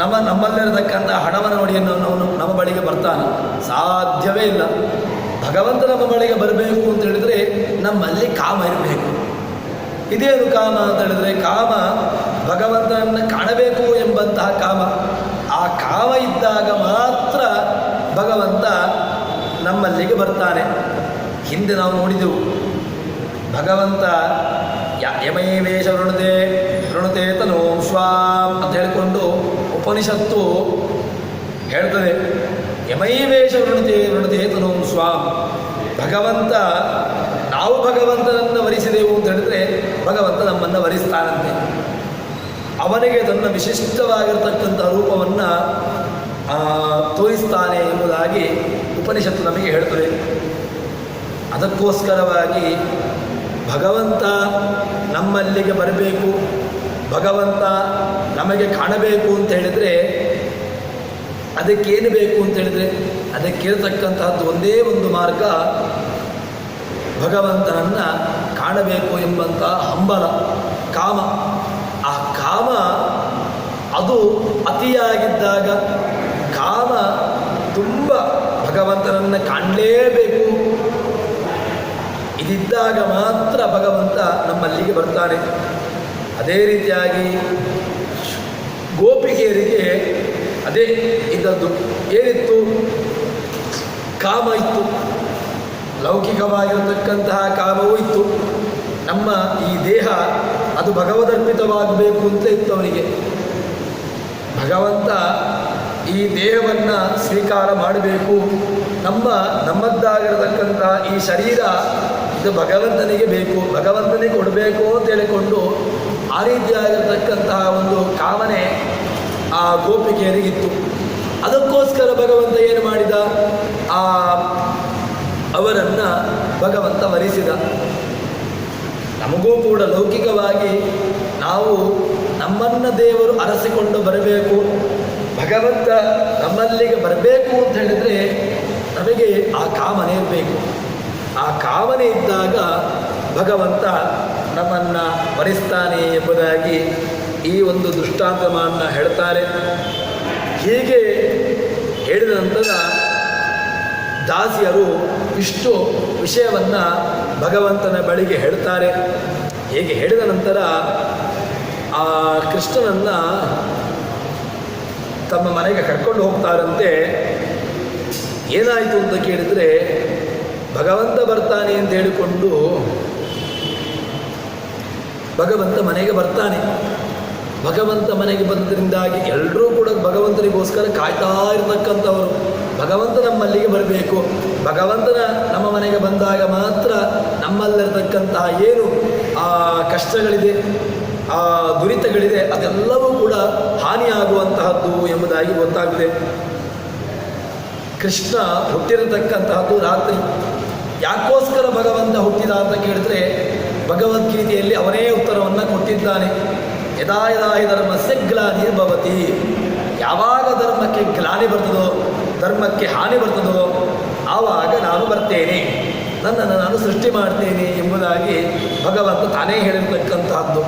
ನಮ್ಮಲ್ಲಿರತಕ್ಕಂಥ ಹಣವನ್ನು ನೋಡಿ ಅವನು ನಮ್ಮ ಬಳಿಗೆ ಬರ್ತಾನೆ? ಸಾಧ್ಯವೇ ಇಲ್ಲ. ಭಗವಂತ ನಮ್ಮ ಬಳಿಗೆ ಬರಬೇಕು ಅಂತ ಹೇಳಿದರೆ ನಮ್ಮಲ್ಲಿ ಕಾಮ ಇರಬೇಕು. ಇದೇನು ಕಾಮ ಅಂತ ಹೇಳಿದರೆ, ಕಾಮ ಭಗವಂತನನ್ನು ಕಾಣಬೇಕು ಎಂಬಂತಹ ಕಾಮ. ಆ ಕಾಮ ಇದ್ದಾಗ ಮಾತ್ರ ಭಗವಂತ ನಮ್ಮಲ್ಲಿಗೆ ಬರ್ತಾನೆ. ಹಿಂದೆ ನಾವು ನೋಡಿದೆವು, ಭಗವಂತ ಯಮೈವೇಶ ವೃಣತೆ ತನೋ ಸ್ವಾಂ ಅಂತ ಹೇಳಿಕೊಂಡು ಉಪನಿಷತ್ತು ಹೇಳ್ತದೆ. ಯಮೈವೇಶ ವೃಣತೆ ತನೋ ಸ್ವಾಂ. ಭಗವಂತ, ನಾವು ಭಗವಂತನನ್ನು ವರಿಸಿದೆವು ಅಂತ ಹೇಳಿದ್ರೆ ಭಗವಂತ ನಮ್ಮನ್ನು ವರಿಸ್ತಾನಂತೆ. ಅವನಿಗೆ ತನ್ನ ವಿಶಿಷ್ಟವಾಗಿರತಕ್ಕಂಥ ರೂಪವನ್ನು ತೋರಿಸ್ತಾನೆ ಎಂಬುದಾಗಿ ಉಪನಿಷತ್ತು ನಮಗೆ ಹೇಳ್ತದೆ. ಅದಕ್ಕೋಸ್ಕರವಾಗಿ ಭಗವಂತ ನಮ್ಮಲ್ಲಿಗೆ ಬರಬೇಕು, ಭಗವಂತ ನಮಗೆ ಕಾಣಬೇಕು ಅಂತ ಹೇಳಿದರೆ ಅದಕ್ಕೇನು ಬೇಕು ಅಂತ ಹೇಳಿದರೆ ಅದಕ್ಕಿರತಕ್ಕಂತಹದ್ದು ಒಂದೇ ಒಂದು ಮಾರ್ಗ, ಭಗವಂತನನ್ನು ಕಾಣಬೇಕು ಎಂಬಂಥ ಹಂಬಲ, ಕಾಮ. ಆ ಕಾಮ ಅದು ಅತಿಯಾಗಿದ್ದಾಗ ಕಾಮ ತುಂಬ ಭಗವಂತನನ್ನು ಕಾಣಲೇಬೇಕು, ಇದಿದ್ದಾಗ ಮಾತ್ರ ಭಗವಂತ ನಮ್ಮಲ್ಲಿಗೆ ಬರ್ತಾನೆ. ಅದೇ ರೀತಿಯಾಗಿ ಗೋಪಿಕೆಯರಿಗೆ ಅದೇ ಇದ್ದದ್ದು ಏನಿತ್ತು, ಕಾಮ ಇತ್ತು, ಲೌಕಿಕವಾಗಿರತಕ್ಕಂತಹ ಕಾಮವೂ ಇತ್ತು. ನಮ್ಮ ಈ ದೇಹ ಅದು ಭಗವದರ್ಪಿತವಾಗಬೇಕು ಅಂತ ಇತ್ತು ಅವನಿಗೆ. ಭಗವಂತ ಈ ದೇಹವನ್ನು ಸ್ವೀಕಾರ ಮಾಡಬೇಕು, ನಮ್ಮದ್ದಾಗಿರತಕ್ಕಂತಹ ಈ ಶರೀರ ಇದು ಭಗವಂತನಿಗೆ ಬೇಕು, ಭಗವಂತನಿಗೆ ಕೊಡಬೇಕು ಅಂತ ಹೇಳಿಕೊಂಡು ಆ ರೀತಿಯಾಗಿರ್ತಕ್ಕಂತಹ ಒಂದು ಕಾಮನೆ ಆ ಗೋಪಿಕೆಯರಿಗಿತ್ತು. ಅದಕ್ಕೋಸ್ಕರ ಭಗವಂತ ಏನು ಮಾಡಿದ, ಅವರನ್ನು ಭಗವಂತ ವರಿಸಿದ. ನಮಗೂ ಕೂಡ ಲೌಕಿಕವಾಗಿ ನಾವು ನಮ್ಮನ್ನು ದೇವರು ಅರಸಿಕೊಂಡು ಬರಬೇಕು, ಭಗವಂತ ನಮ್ಮಲ್ಲಿಗೆ ಬರಬೇಕು ಅಂತ ಹೇಳಿದರೆ ನಮಗೆ ಆ ಕಾಮನೆ ಇರಬೇಕು. ಆ ಕಾಮನೆ ಇದ್ದಾಗ ಭಗವಂತ ನಮ್ಮನ್ನು ವರಿಸ್ತಾನೆ ಎಂಬುದಾಗಿ ಈ ಒಂದು ದೃಷ್ಟಾಂತವನ್ನು ಹೇಳ್ತಾರೆ. ಹೀಗೆ ಹೇಳಿದ ನಂತರ ದಾಸಿಯರು ಇಷ್ಟು ವಿಷಯವನ್ನು ಭಗವಂತನ ಬಳಿಗೆ ಹೇಳ್ತಾರೆ. ಹೀಗೆ ಹೇಳಿದ ನಂತರ ಆ ಕೃಷ್ಣನನ್ನು ತಮ್ಮ ಮನೆಗೆ ಕರ್ಕೊಂಡು ಹೋಗ್ತಾರಂತೆ. ಏನಾಯಿತು ಅಂತ ಕೇಳಿದರೆ, ಭಗವಂತ ಬರ್ತಾನೆ ಅಂತ ಹೇಳಿಕೊಂಡು ಭಗವಂತ ಮನೆಗೆ ಬರ್ತಾನೆ. ಭಗವಂತ ಮನೆಗೆ ಬಂದರಿಂದಾಗಿ ಎಲ್ಲರೂ ಕೂಡ ಭಗವಂತನಿಗೋಸ್ಕರ ಕಾಯ್ತಾ ಇರತಕ್ಕಂಥವರು. ಭಗವಂತ ನಮ್ಮಲ್ಲಿಗೆ ಬರಬೇಕು, ಭಗವಂತನ ನಮ್ಮ ಮನೆಗೆ ಬಂದಾಗ ಮಾತ್ರ ನಮ್ಮಲ್ಲಿರತಕ್ಕಂತಹ ಏನು ಆ ಕಷ್ಟಗಳಿದೆ, ಆ ದುರಿತಗಳಿದೆ, ಅದೆಲ್ಲವೂ ಕೂಡ ಹಾನಿಯಾಗುವಂತಹದ್ದು ಎಂಬುದಾಗಿ ಗೊತ್ತಾಗಿದೆ. ಕೃಷ್ಣ ಹುಟ್ಟಿರತಕ್ಕಂತಹದ್ದು ರಾತ್ರಿ. ಯಾಕೋಸ್ಕರ ಭಗವಂತ ಹುಟ್ಟಿದ ಅಂತ ಕೇಳಿದ್ರೆ ಭಗವದ್ಗೀತೆಯಲ್ಲಿ ಅವನೇ ಉತ್ತರವನ್ನು ಕೊಟ್ಟಿದ್ದಾನೆ. ಯದಾ ಯದಾ ಹಿ ಧರ್ಮಸ್ಯ ಗ್ಲಾನಿರ್ಭವತಿ, ಯಾವಾಗ ಧರ್ಮಕ್ಕೆ ಗ್ಲಾನಿ ಬರ್ತದೋ, ಧರ್ಮಕ್ಕೆ ಹಾನಿ ಬರ್ತದೋ ಆವಾಗ ನಾನು ಬರ್ತೇನೆ, ನನ್ನನ್ನು ನಾನು ಸೃಷ್ಟಿ ಮಾಡ್ತೇನೆ ಎಂಬುದಾಗಿ ಭಗವಂತ ತಾನೇ ಹೇಳಿರ್ತಕ್ಕಂತಹದ್ದು.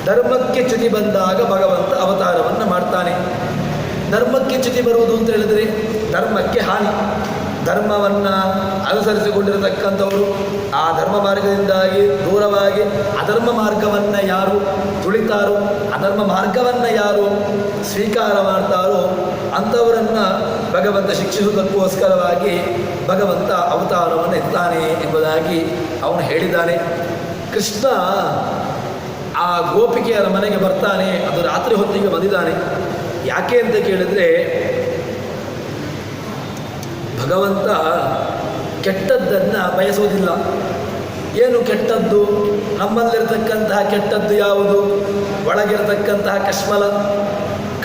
ಧರ್ಮಕ್ಕೆ ಚ್ಯುತಿ ಬಂದಾಗ ಭಗವಂತ ಅವತಾರವನ್ನು ಮಾಡ್ತಾನೆ. ಧರ್ಮಕ್ಕೆ ಚ್ಯುತಿ ಬರುವುದು ಅಂತ ಹೇಳಿದರೆ ಧರ್ಮಕ್ಕೆ ಹಾನಿ. ಧರ್ಮವನ್ನು ಅನುಸರಿಸಿಕೊಂಡಿರತಕ್ಕಂಥವರು ಆ ಧರ್ಮ ಮಾರ್ಗದಿಂದಾಗಿ ದೂರವಾಗಿ ಅಧರ್ಮ ಮಾರ್ಗವನ್ನು ಯಾರು ತುಳಿತಾರೋ, ಅಧರ್ಮ ಮಾರ್ಗವನ್ನು ಯಾರು ಸ್ವೀಕಾರ ಮಾಡ್ತಾರೋ ಅಂಥವರನ್ನು ಭಗವಂತ ಶಿಕ್ಷಿಸುವುದಕ್ಕೋಸ್ಕರವಾಗಿ ಭಗವಂತ ಅವತಾರವನ್ನು ಎತ್ತಾನೆ ಎಂಬುದಾಗಿ ಅವನು ಹೇಳಿದ್ದಾನೆ. ಕೃಷ್ಣ ಆ ಗೋಪಿಕೆಯರ ಮನೆಗೆ ಬರ್ತಾನೆ. ಅದು ರಾತ್ರಿ ಹೊತ್ತಿಗೆ ಬಂದಿದ್ದಾನೆ. ಯಾಕೆ ಅಂತ ಕೇಳಿದರೆ, ಭಗವಂತ ಕೆಟ್ಟದ್ದನ್ನು ಬಯಸುವುದಿಲ್ಲ. ಏನು ಕೆಟ್ಟದ್ದು? ನಮ್ಮಲ್ಲಿರತಕ್ಕಂತಹ ಕೆಟ್ಟದ್ದು ಯಾವುದು? ಒಳಗಿರತಕ್ಕಂತಹ ಕಶ್ಮಲ,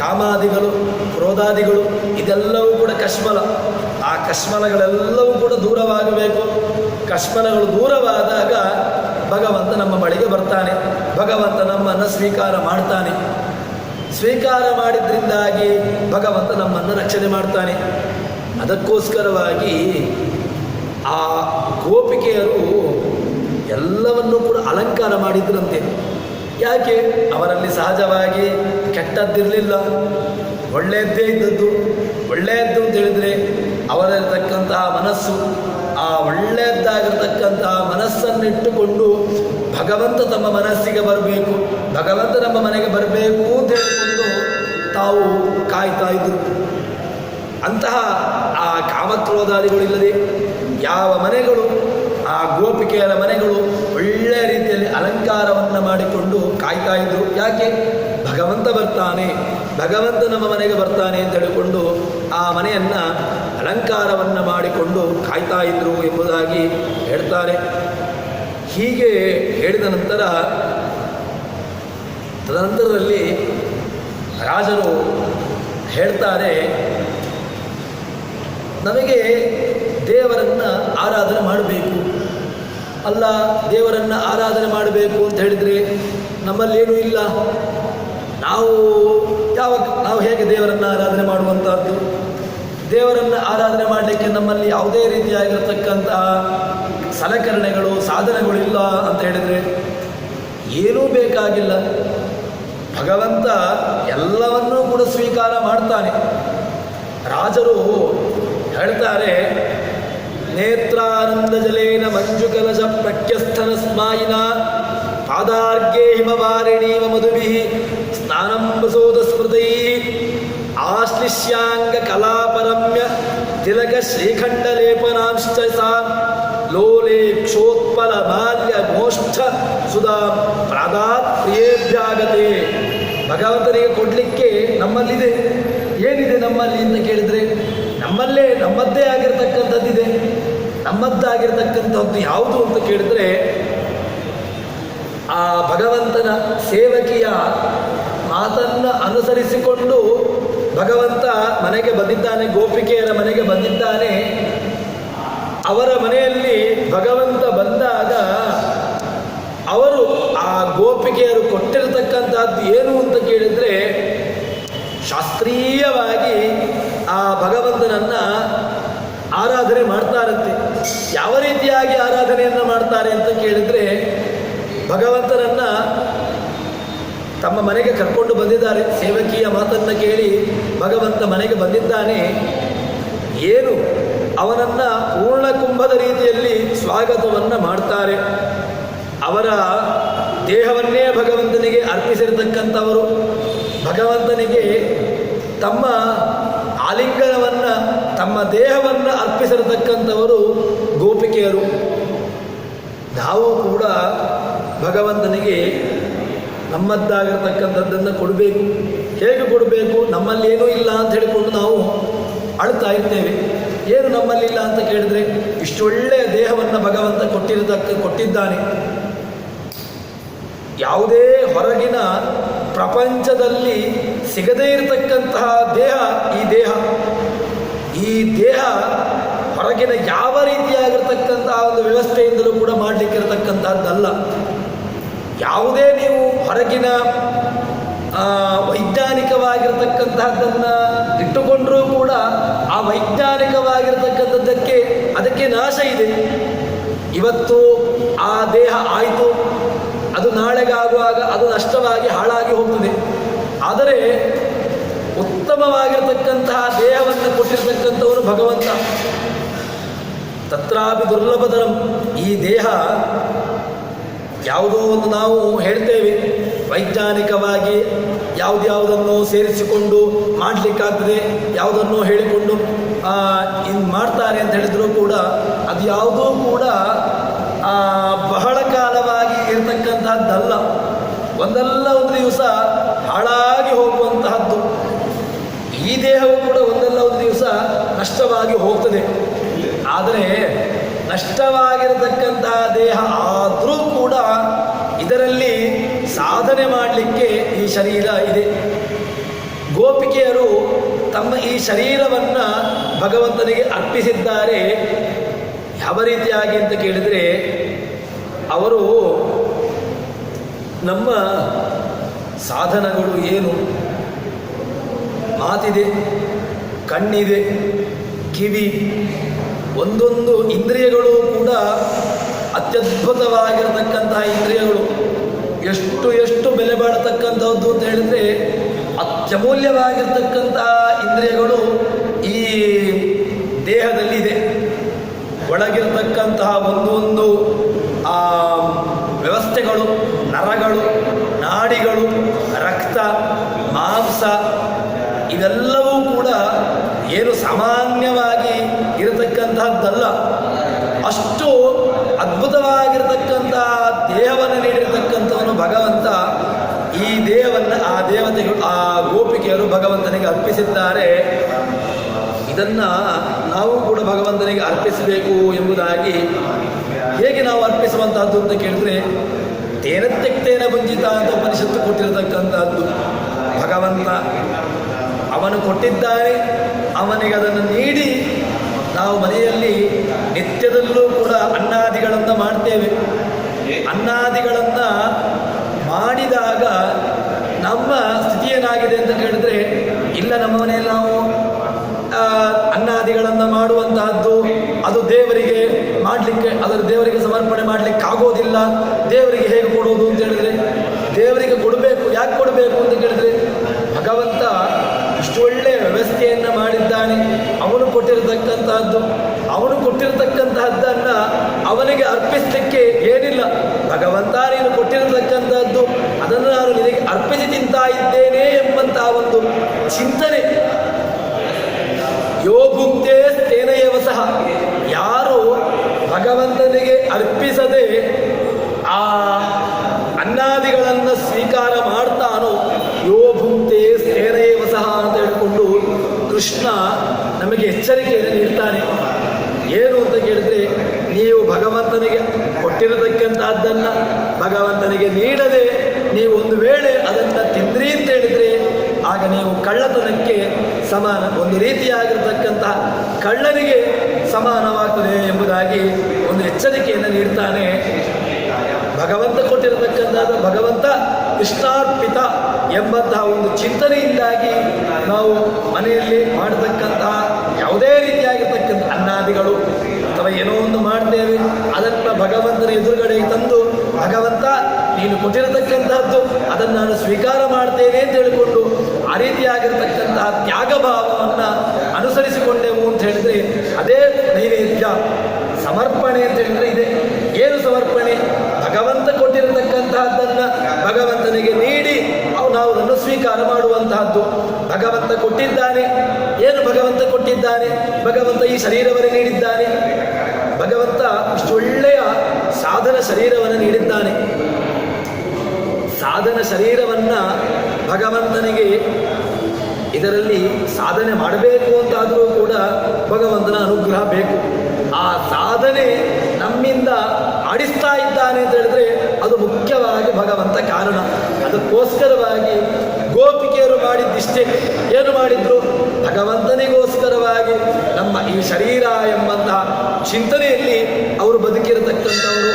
ಕಾಮಾದಿಗಳು, ಕ್ರೋಧಾದಿಗಳು, ಇದೆಲ್ಲವೂ ಕೂಡ ಕಶ್ಮಲ. ಆ ಕಶ್ಮಲಗಳೆಲ್ಲವೂ ಕೂಡ ದೂರವಾಗಬೇಕು. ಕಶ್ಮಲಗಳು ದೂರವಾದಾಗ ಭಗವಂತ ನಮ್ಮ ಬಳಿಗೆ ಬರ್ತಾನೆ. ಭಗವಂತ ನಮ್ಮನ್ನು ಸ್ವೀಕಾರ ಮಾಡ್ತಾನೆ. ಸ್ವೀಕಾರ ಮಾಡಿದ್ರಿಂದಾಗಿ ಭಗವಂತ ನಮ್ಮನ್ನು ರಕ್ಷಣೆ ಮಾಡ್ತಾನೆ. ಅದಕ್ಕೋಸ್ಕರವಾಗಿ ಆ ಗೋಪಿಕೆಯರು ಎಲ್ಲವನ್ನೂ ಕೂಡ ಅಲಂಕಾರ ಮಾಡಿದ್ರಂತೆ. ಯಾಕೆ? ಅವರಲ್ಲಿ ಸಹಜವಾಗಿ ಕೆಟ್ಟದ್ದಿರಲಿಲ್ಲ, ಒಳ್ಳೆಯದ್ದೇ ಇದ್ದದ್ದು. ಒಳ್ಳೆಯದ್ದು ಅಂತ ಹೇಳಿದರೆ ಅವರಲ್ಲಿರ್ತಕ್ಕಂತಹ ಮನಸ್ಸು, ಆ ಒಳ್ಳೆಯದ್ದಾಗಿರ್ತಕ್ಕಂತಹ ಮನಸ್ಸನ್ನಿಟ್ಟುಕೊಂಡು ಭಗವಂತ ತಮ್ಮ ಮನಸ್ಸಿಗೆ ಬರಬೇಕು, ಭಗವಂತ ನಮ್ಮ ಮನೆಗೆ ಬರಬೇಕು ಅಂತ ಹೇಳಿಕೊಂಡು ತಾವು ಕಾಯ್ತಾ ಇದ್ದರು. ಅಂತಹ ಆ ಕಾಮಕ್ರೋಧಾದಿಗಳಿಲ್ಲದೆ ಯಾವ ಮನೆಗಳು, ಆ ಗೋಪಿಕೆಯರ ಮನೆಗಳು ಒಳ್ಳೆಯ ರೀತಿಯಲ್ಲಿ ಅಲಂಕಾರವನ್ನು ಮಾಡಿಕೊಂಡು ಕಾಯ್ತಾ ಇದ್ದರು. ಯಾಕೆ? ಭಗವಂತ ಬರ್ತಾನೆ, ಭಗವಂತ ನಮ್ಮ ಮನೆಗೆ ಬರ್ತಾನೆ ಅಂತ ಹೇಳಿಕೊಂಡು ಆ ಮನೆಯನ್ನು ಅಲಂಕಾರವನ್ನು ಮಾಡಿಕೊಂಡು ಕಾಯ್ತಾ ಇದ್ದರು ಎಂಬುದಾಗಿ ಹೇಳ್ತಾರೆ. ಹೀಗೆ ಹೇಳಿದ ನಂತರ ತದನಂತರದಲ್ಲಿ ರಾಜರು ಹೇಳ್ತಾರೆ, ನಮಗೆ ದೇವರನ್ನು ಆರಾಧನೆ ಮಾಡಬೇಕು. ಅಲ್ಲ, ದೇವರನ್ನು ಆರಾಧನೆ ಮಾಡಬೇಕು ಅಂತ ಹೇಳಿದರೆ ನಮ್ಮಲ್ಲೇನೂ ಇಲ್ಲ. ನಾವು ಹೇಗೆ ದೇವರನ್ನು ಆರಾಧನೆ ಮಾಡುವಂಥದ್ದು? ದೇವರನ್ನು ಆರಾಧನೆ ಮಾಡಲಿಕ್ಕೆ ನಮ್ಮಲ್ಲಿ ಯಾವುದೇ ರೀತಿಯಾಗಿರತಕ್ಕಂತಹ ಸಲಕರಣೆಗಳು, ಸಾಧನಗಳು ಇಲ್ಲ ಅಂತ ಹೇಳಿದರೆ ಏನೂ ಬೇಕಾಗಿಲ್ಲ. ಭಗವಂತ ಎಲ್ಲವನ್ನೂ ಕೂಡ ಸ್ವೀಕಾರ ಮಾಡ್ತಾನೆ. ರಾಜರು ಹೇಳ್ತಾರೆ, ನೇತ್ರಾನಂದ ಜಲೇನ ಮಂಜು ಕಲಶ ಪ್ರಖ್ಯಸ್ಥನ ಸ್ಮಾಯಿನ ಪಾದಾರ್ಘ್ಯೇ ಹಿಮವಾರಿಣೀವ ಮಧುಭಿ ಸ್ನಾನಂ ಬಸೋದ ಸ್ಮೃತೈ ಆಶ್ಲಿಷ್ಯಾಂಗ ಕಲಾಪರಮ್ಯ ತಿಲಕ ಶ್ರೀಖಂಡಲೇಪನಾಂಶ್ಚ ಸಾ ಲೋಲೆ ಕ್ಷೋತ್ಪಲ ಮಾಲ್ಯ ಮೋಷ್ಠ ಸುಧಾ ಪ್ರಾದಾತ್ ಪ್ರಿಯೇಭ್ಯಾಗತೆ. ಭಗವಂತನಿಗೆ ಕೊಡಲಿಕ್ಕೆ ನಮ್ಮಲ್ಲಿದೆ. ಏನಿದೆ ನಮ್ಮಲ್ಲಿ ಅಂತ ಕೇಳಿದರೆ, ನಮ್ಮದ್ದೇ ಆಗಿರತಕ್ಕಂಥದ್ದಿದೆ. ನಮ್ಮದ್ದಾಗಿರ್ತಕ್ಕಂಥದ್ದು ಯಾವುದು ಅಂತ ಕೇಳಿದರೆ, ಆ ಭಗವಂತನ ಸೇವಕಿಯ ಮಾತನ್ನು ಅನುಸರಿಸಿಕೊಂಡು ಭಗವಂತ ಮನೆಗೆ ಬಂದಿದ್ದಾನೆ, ಗೋಪಿಕೆಯರ ಮನೆಗೆ ಬಂದಿದ್ದಾನೆ. ಅವರ ಮನೆಯಲ್ಲಿ ಭಗವಂತ ಬಂದಾಗ ಅವರು ಆ ಗೋಪಿಕೆಯರು ಕೊಟ್ಟಿರತಕ್ಕಂಥದ್ದು ಏನು ಅಂತ ಕೇಳಿದರೆ, ಶಾಸ್ತ್ರೀಯವಾಗಿ ಆ ಭಗವಂತನನ್ನು ಆರಾಧನೆ ಮಾಡ್ತಾರಂತೆ. ಯಾವ ರೀತಿಯಾಗಿ ಆರಾಧನೆಯನ್ನು ಮಾಡ್ತಾರೆ ಅಂತ ಕೇಳಿದರೆ, ಭಗವಂತನನ್ನು ತಮ್ಮ ಮನೆಗೆ ಕರ್ಕೊಂಡು ಬಂದಿದ್ದಾರೆ. ಸೇವಕಿಯ ಮಾತನ್ನು ಕೇಳಿ ಭಗವಂತ ಮನೆಗೆ ಬಂದಿದ್ದಾನೆ. ಏನು ಅವನನ್ನು ಪೂರ್ಣ ಕುಂಭದ ರೀತಿಯಲ್ಲಿ ಸ್ವಾಗತವನ್ನು ಮಾಡ್ತಾರೆ. ಅವರ ದೇಹವನ್ನೇ ಭಗವಂತನಿಗೆ ಅರ್ಪಿಸಿರತಕ್ಕಂಥವರು, ಭಗವಂತನಿಗೆ ತಮ್ಮ ಆಲಿಂಗನವನ್ನು, ತಮ್ಮ ದೇಹವನ್ನು ಅರ್ಪಿಸಿರತಕ್ಕಂಥವರು ಗೋಪಿಕೆಯರು. ನಾವು ಕೂಡ ಭಗವಂತನಿಗೆ ನಮ್ಮದ್ದಾಗಿರ್ತಕ್ಕಂಥದ್ದನ್ನು ಕೊಡಬೇಕು. ಹೇಗೆ ಕೊಡಬೇಕು? ನಮ್ಮಲ್ಲಿ ಏನೂ ಇಲ್ಲ ಅಂತ ಹೇಳಿಕೊಂಡು ನಾವು ಅಳ್ತಾ ಇರ್ತೇವೆ. ಏನು ನಮ್ಮಲ್ಲಿಲ್ಲ ಅಂತ ಕೇಳಿದರೆ, ಇಷ್ಟೊಳ್ಳೆಯ ದೇಹವನ್ನು ಭಗವಂತ ಕೊಟ್ಟಿದ್ದಾನೆ. ಯಾವುದೇ ಹೊರಗಿನ ಪ್ರಪಂಚದಲ್ಲಿ ಸಿಗದೇ ಇರತಕ್ಕಂತಹ ದೇಹ ಈ ದೇಹ ಹೊರಗಿನ ಯಾವ ರೀತಿಯಾಗಿರ್ತಕ್ಕಂತಹ ಒಂದು ವ್ಯವಸ್ಥೆಯಿಂದಲೂ ಕೂಡ ಮಾಡಲಿಕ್ಕಿರತಕ್ಕಂಥದ್ದಲ್ಲ. ಯಾವುದೇ ನೀವು ಹೊರಗಿನ ವೈಜ್ಞಾನಿಕವಾಗಿರ್ತಕ್ಕಂತಹದ್ದನ್ನು ಇಟ್ಟುಕೊಂಡರೂ ಕೂಡ ಆ ವೈಜ್ಞಾನಿಕವಾಗಿರ್ತಕ್ಕಂಥದ್ದಕ್ಕೆ ಅದಕ್ಕೆ ನಾಶ ಇದೆ. ಇವತ್ತು ಆ ದೇಹ ಆಯಿತು, ಅದು ನಾಳೆಗಾಗುವಾಗ ಅದು ನಷ್ಟವಾಗಿ ಹಾಳಾಗಿ ಹೋಗ್ತದೆ. ಆದರೆ ಉತ್ತಮವಾಗಿರ್ತಕ್ಕಂತಹ ದೇಹವನ್ನು ಕೊಟ್ಟಿರ್ತಕ್ಕಂಥವನು ಭಗವಂತ. ತತ್ರಾಪಿ ದುರ್ಲಭತರಂ. ಈ ದೇಹ ಯಾವುದೋ ಒಂದು ನಾವು ಹೇಳ್ತೇವೆ ವೈಜ್ಞಾನಿಕವಾಗಿ ಯಾವುದನ್ನು ಸೇರಿಸಿಕೊಂಡು ಮಾಡಲಿಕ್ಕಾಗ್ತದೆ, ಯಾವುದನ್ನು ಹೇಳಿಕೊಂಡು ಇನ್ನು ಮಾಡ್ತಾರೆ ಅಂತ ಹೇಳಿದರೂ ಕೂಡ ಅದು ಯಾವುದೂ ಕೂಡ ಬಹಳ ಕಾಲವಾಗಿ ಇರತಕ್ಕಂತಹದ್ದಲ್ಲ. ಒಂದಲ್ಲ ಒಂದು ದಿವಸ ಹಾಳಾಗಿ ಹೋಗುವಂತಹದ್ದು. ಈ ದೇಹವು ಕೂಡ ಒಂದಲ್ಲ ಒಂದು ದಿವಸ ನಷ್ಟವಾಗಿ ಹೋಗ್ತದೆ. ಆದರೆ ನಷ್ಟವಾಗಿರತಕ್ಕಂತಹ ದೇಹ ಆದರೂ ಕೂಡ ಇದರಲ್ಲಿ ಸಾಧನೆ ಮಾಡಲಿಕ್ಕೆ ಈ ಶರೀರ ಇದೆ. ಗೋಪಿಕೆಯರು ತಮ್ಮ ಈ ಶರೀರವನ್ನು ಭಗವಂತನಿಗೆ ಅರ್ಪಿಸಿದ್ದಾರೆ. ಯಾವ ರೀತಿಯಾಗಿ ಅಂತ ಕೇಳಿದರೆ, ಅವರು ನಮ್ಮ ಸಾಧನಗಳು ಏನು? ಮಾತಿದೆ, ಕಣ್ಣಿದೆ, ಕಿವಿ, ಒಂದೊಂದು ಇಂದ್ರಿಯಗಳು ಕೂಡ ಅತ್ಯದ್ಭುತವಾಗಿರತಕ್ಕಂತಹ ಇಂದ್ರಿಯಗಳು. ಎಷ್ಟು ಬೆಲೆ ಬಾಳತಕ್ಕಂಥದ್ದು ಅಂತ ಹೇಳಿದರೆ, ಅತ್ಯಮೂಲ್ಯವಾಗಿರ್ತಕ್ಕಂತಹ ಇಂದ್ರಿಯಗಳು ಈ ದೇಹದಲ್ಲಿದೆ. ಒಳಗಿರತಕ್ಕಂತಹ ಒಂದೊಂದು ವ್ಯವಸ್ಥೆಗಳು, ನರಗಳು, ನಾಡಿಗಳು, ರಕ್ತ, ಮಾಂಸ, ಇವೆಲ್ಲವೂ ಕೂಡ ಏನು ಸಾಮಾನ್ಯವಾಗಿ ಇರತಕ್ಕಂತಹದ್ದಲ್ಲ. ಅಷ್ಟು ಅದ್ಭುತವಾಗಿರತಕ್ಕಂತಹ ದೇಹವನ್ನು ನೀಡಿರತಕ್ಕಂಥವನು ಭಗವಂತ. ಈ ದೇಹವನ್ನು ಆ ದೇವತೆಗಳು, ಆ ಗೋಪಿಕೆಯರು ಭಗವಂತನಿಗೆ ಅರ್ಪಿಸಿದ್ದಾರೆ. ಇದನ್ನು ನಾವು ಕೂಡ ಭಗವಂತನಿಗೆ ಅರ್ಪಿಸಬೇಕು ಎಂಬುದಾಗಿ. ಹೇಗೆ ನಾವು ಅರ್ಪಿಸುವಂತಹದ್ದು ಅಂತ ಕೇಳಿದ್ರೆ, ತೇನ ತ್ಯಕ್ತೇನ ಭುಂಜಿತ ಅಂತ ಉಪನಿಷತ್ತು ಕೊಟ್ಟಿರತಕ್ಕಂಥದ್ದು. ಭಗವಂತ ಅವನು ಕೊಟ್ಟಿದ್ದಾನೆ, ಅವನಿಗೆ ಅದನ್ನು ನೀಡಿ ನಾವು ಮನೆಯಲ್ಲಿ ನಿತ್ಯದಲ್ಲೂ ಕೂಡ ಅನ್ನಾದಿಗಳನ್ನು ಮಾಡ್ತೇವೆ. ಅನ್ನಾದಿಗಳನ್ನು ಮಾಡಿದಾಗ ನಮ್ಮ ಸ್ಥಿತಿ ಏನಾಗಿದೆ ಅಂತ ಕೇಳಿದ್ರೆ, ಇಲ್ಲ ನಮ್ಮ ಮನೆಯಲ್ಲಿ ನಾವು ಅನ್ನಾದಿಗಳನ್ನು ಮಾಡುವಂತಹದ್ದು ಅದು ದೇವರಿಗೆ ಮಾಡಲಿಕ್ಕೆ, ಅದರ ದೇವರಿಗೆ ಸಮರ್ಪಣೆ ಮಾಡಲಿಕ್ಕೆ ಆಗೋದಿಲ್ಲ. ದೇವರಿಗೆ ಹೇಗೆ ಕೊಡೋದು ಅಂತ ಹೇಳಿದ್ರೆ, ದೇವರಿಗೆ ಕೊಡಬೇಕು. ಯಾಕೆ ಕೊಡಬೇಕು ಅಂತ ಇದ್ದಾನೆ, ಅವನು ಕೊಟ್ಟಿರತಕ್ಕಂತಹದ್ದು. ಅವನು ಕೊಟ್ಟಿರತಕ್ಕಂತಹದ್ದನ್ನು ಅವನಿಗೆ ಅರ್ಪಿಸಲಿಕ್ಕೆ ಏನಿಲ್ಲ. ಭಗವಂತ ನೀನು ಕೊಟ್ಟಿರತಕ್ಕಂಥದ್ದು ಅದನ್ನು ನಾನು ನಿನಗೆ ಅರ್ಪಿಸಿ ತಿಂತಾ ಇದ್ದೇನೆ ಎಂಬಂತಹ ಒಂದು ಚಿಂತನೆ. ಯೋ ಭುಕ್ತೇ ತೇನಯೇವ ಸಹ, ಯಾರು ಭಗವಂತನಿಗೆ ಅರ್ಪಿಸದೆ ಆ ಅನ್ನಾದಿಗಳನ್ನು ಸ್ವೀಕಾರ ಮಾಡ್ತಾನೋ, ಯೋ ಭುಕ್ತೇ ತೇನಯೇವ ಸಹ ಅಂತ ಹೇಳಿಕೊಂಡು ಕೃಷ್ಣ ನಮಗೆ ಎಚ್ಚರಿಕೆಯನ್ನು ನೀಡ್ತಾನೆ. ಏನು ಅಂತ ಕೇಳಿದ್ರೆ, ನೀವು ಭಗವಂತನಿಗೆ ಕೊಟ್ಟಿರತಕ್ಕಂಥದ್ದನ್ನು ಭಗವಂತನಿಗೆ ನೀಡದೆ ನೀವು ಒಂದು ವೇಳೆ ಅದನ್ನು ತಿಂದ್ರಿ ಅಂತ ಹೇಳಿದರೆ ಆಗ ನೀವು ಕಳ್ಳತನಕ್ಕೆ ಸಮಾನ, ಒಂದು ರೀತಿಯಾಗಿರ್ತಕ್ಕಂತಹ ಕಳ್ಳನಿಗೆ ಸಮಾನವಾಗ್ತದೆ ಎಂಬುದಾಗಿ ಒಂದು ಎಚ್ಚರಿಕೆಯನ್ನು ನೀಡ್ತಾನೆ. ಭಗವಂತ ಕೊಟ್ಟಿರತಕ್ಕಂಥದ್ದು ಭಗವಂತ ಕೃಷ್ಣಾರ್ಪಿತ ಎಂಬಂತಹ ಒಂದು ಚಿಂತನೆಯಿಂದಾಗಿ ನಾವು ಮನೆಯಲ್ಲಿ ಮಾಡತಕ್ಕಂತಹ ಯಾವುದೇ ರೀತಿಯಾಗಿರ್ತಕ್ಕಂಥ ಅನ್ನಾದಿಗಳು ಅಥವಾ ಏನೋ ಒಂದು ಮಾಡ್ತೇವೆ, ಅದನ್ನು ಭಗವಂತನ ಎದುರುಗಡೆ ತಂದು ಭಗವಂತ ನೀನು ಕೊಟ್ಟಿರತಕ್ಕಂಥದ್ದು ಅದನ್ನು ನಾನು ಸ್ವೀಕಾರ ಮಾಡ್ತೇನೆ ಅಂತ ಹೇಳಿಕೊಂಡು ಆ ರೀತಿಯಾಗಿರ್ತಕ್ಕಂತಹ ತ್ಯಾಗ ಭಾವವನ್ನು ಅನುಸರಿಸಿಕೊಂಡೆವು ಅಂತ ಹೇಳಿದ್ರೆ ಅದೇ ನೈವೇದ್ಯ. ಸಮರ್ಪಣೆ ಅಂತ ಹೇಳಿದ್ರೆ ಇದೆ. ಏನು ಸಮರ್ಪಣೆ? ಭಗವಂತ ಕೊಟ್ಟಿರತಕ್ಕಂತಹದ್ದನ್ನು ಭಗವಂತನಿಗೆ ನೀಡಿ ನಾವು ಅದನ್ನು ಸ್ವೀಕಾರ ಮಾಡುವಂತಹದ್ದು. ಭಗವಂತ ಕೊಟ್ಟಿದ್ದಾನೆ. ಏನು ಭಗವಂತ ಕೊಟ್ಟಿದ್ದಾನೆ? ಭಗವಂತ ಈ ಶರೀರವನ್ನು ನೀಡಿದ್ದಾನೆ. ಭಗವಂತ ಇಷ್ಟೊಳ್ಳೆಯ ಸಾಧನ ಶರೀರವನ್ನು ನೀಡಿದ್ದಾನೆ. ಸಾಧನ ಶರೀರವನ್ನು ಭಗವಂತನಿಗೆ ಇದರಲ್ಲಿ ಸಾಧನೆ ಮಾಡಬೇಕು ಅಂತಾದರೂ ಕೂಡ ಭಗವಂತನ ಅನುಗ್ರಹ ಬೇಕು. ಆ ಸಾಧನೆ ನಮ್ಮಿಂದ ಆಡಿಸ್ತಾ ಇದ್ದಾನೆ ಅಂತ ಹೇಳಿದ್ರೆ ಅದು ಮುಖ್ಯವಾಗಿ ಭಗವಂತ ಕಾರಣ. ಅದಕ್ಕೋಸ್ಕರವಾಗಿ ಗೋಪಿಕೆಯರು ಮಾಡಿದ್ದಿಷ್ಟೇ. ಏನು ಮಾಡಿದ್ರು? ಭಗವಂತನಿಗೋಸ್ಕರವಾಗಿ ನಮ್ಮ ಈ ಶರೀರ ಎಂಬಂತಹ ಚಿಂತನೆಯಲ್ಲಿ ಅವರು ಬದುಕಿರತಕ್ಕಂಥವರು.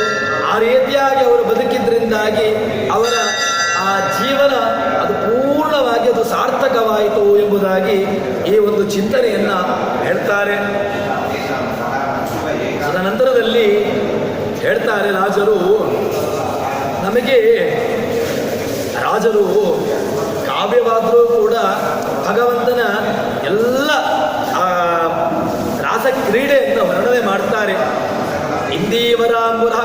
ಆ ರೀತಿಯಾಗಿ ಅವರು ಬದುಕಿದ್ರಿಂದಾಗಿ ಅವರ ಆ ಜೀವನ ಅದು ಪೂರ್ಣವಾಗಿ ಅದು ಸಾರ್ಥಕವಾಯಿತು ಎಂಬುದಾಗಿ ಈ ಒಂದು ಚಿಂತನೆಯನ್ನು ಹೇಳ್ತಾರೆ. ತದನಂತರದಲ್ಲಿ ಹೇಳ್ತಾರೆ ರಾಜರು ಕಾವ್ಯವಾದರೂ ಕೂಡ ಭಗವಂತನ ಎಲ್ಲ ರಾಸ ಕ್ರೀಡೆಯನ್ನು ವರ್ಣನೆ ಮಾಡ್ತಾರೆ. ಇಂದೀವರಾಂಬುರಃ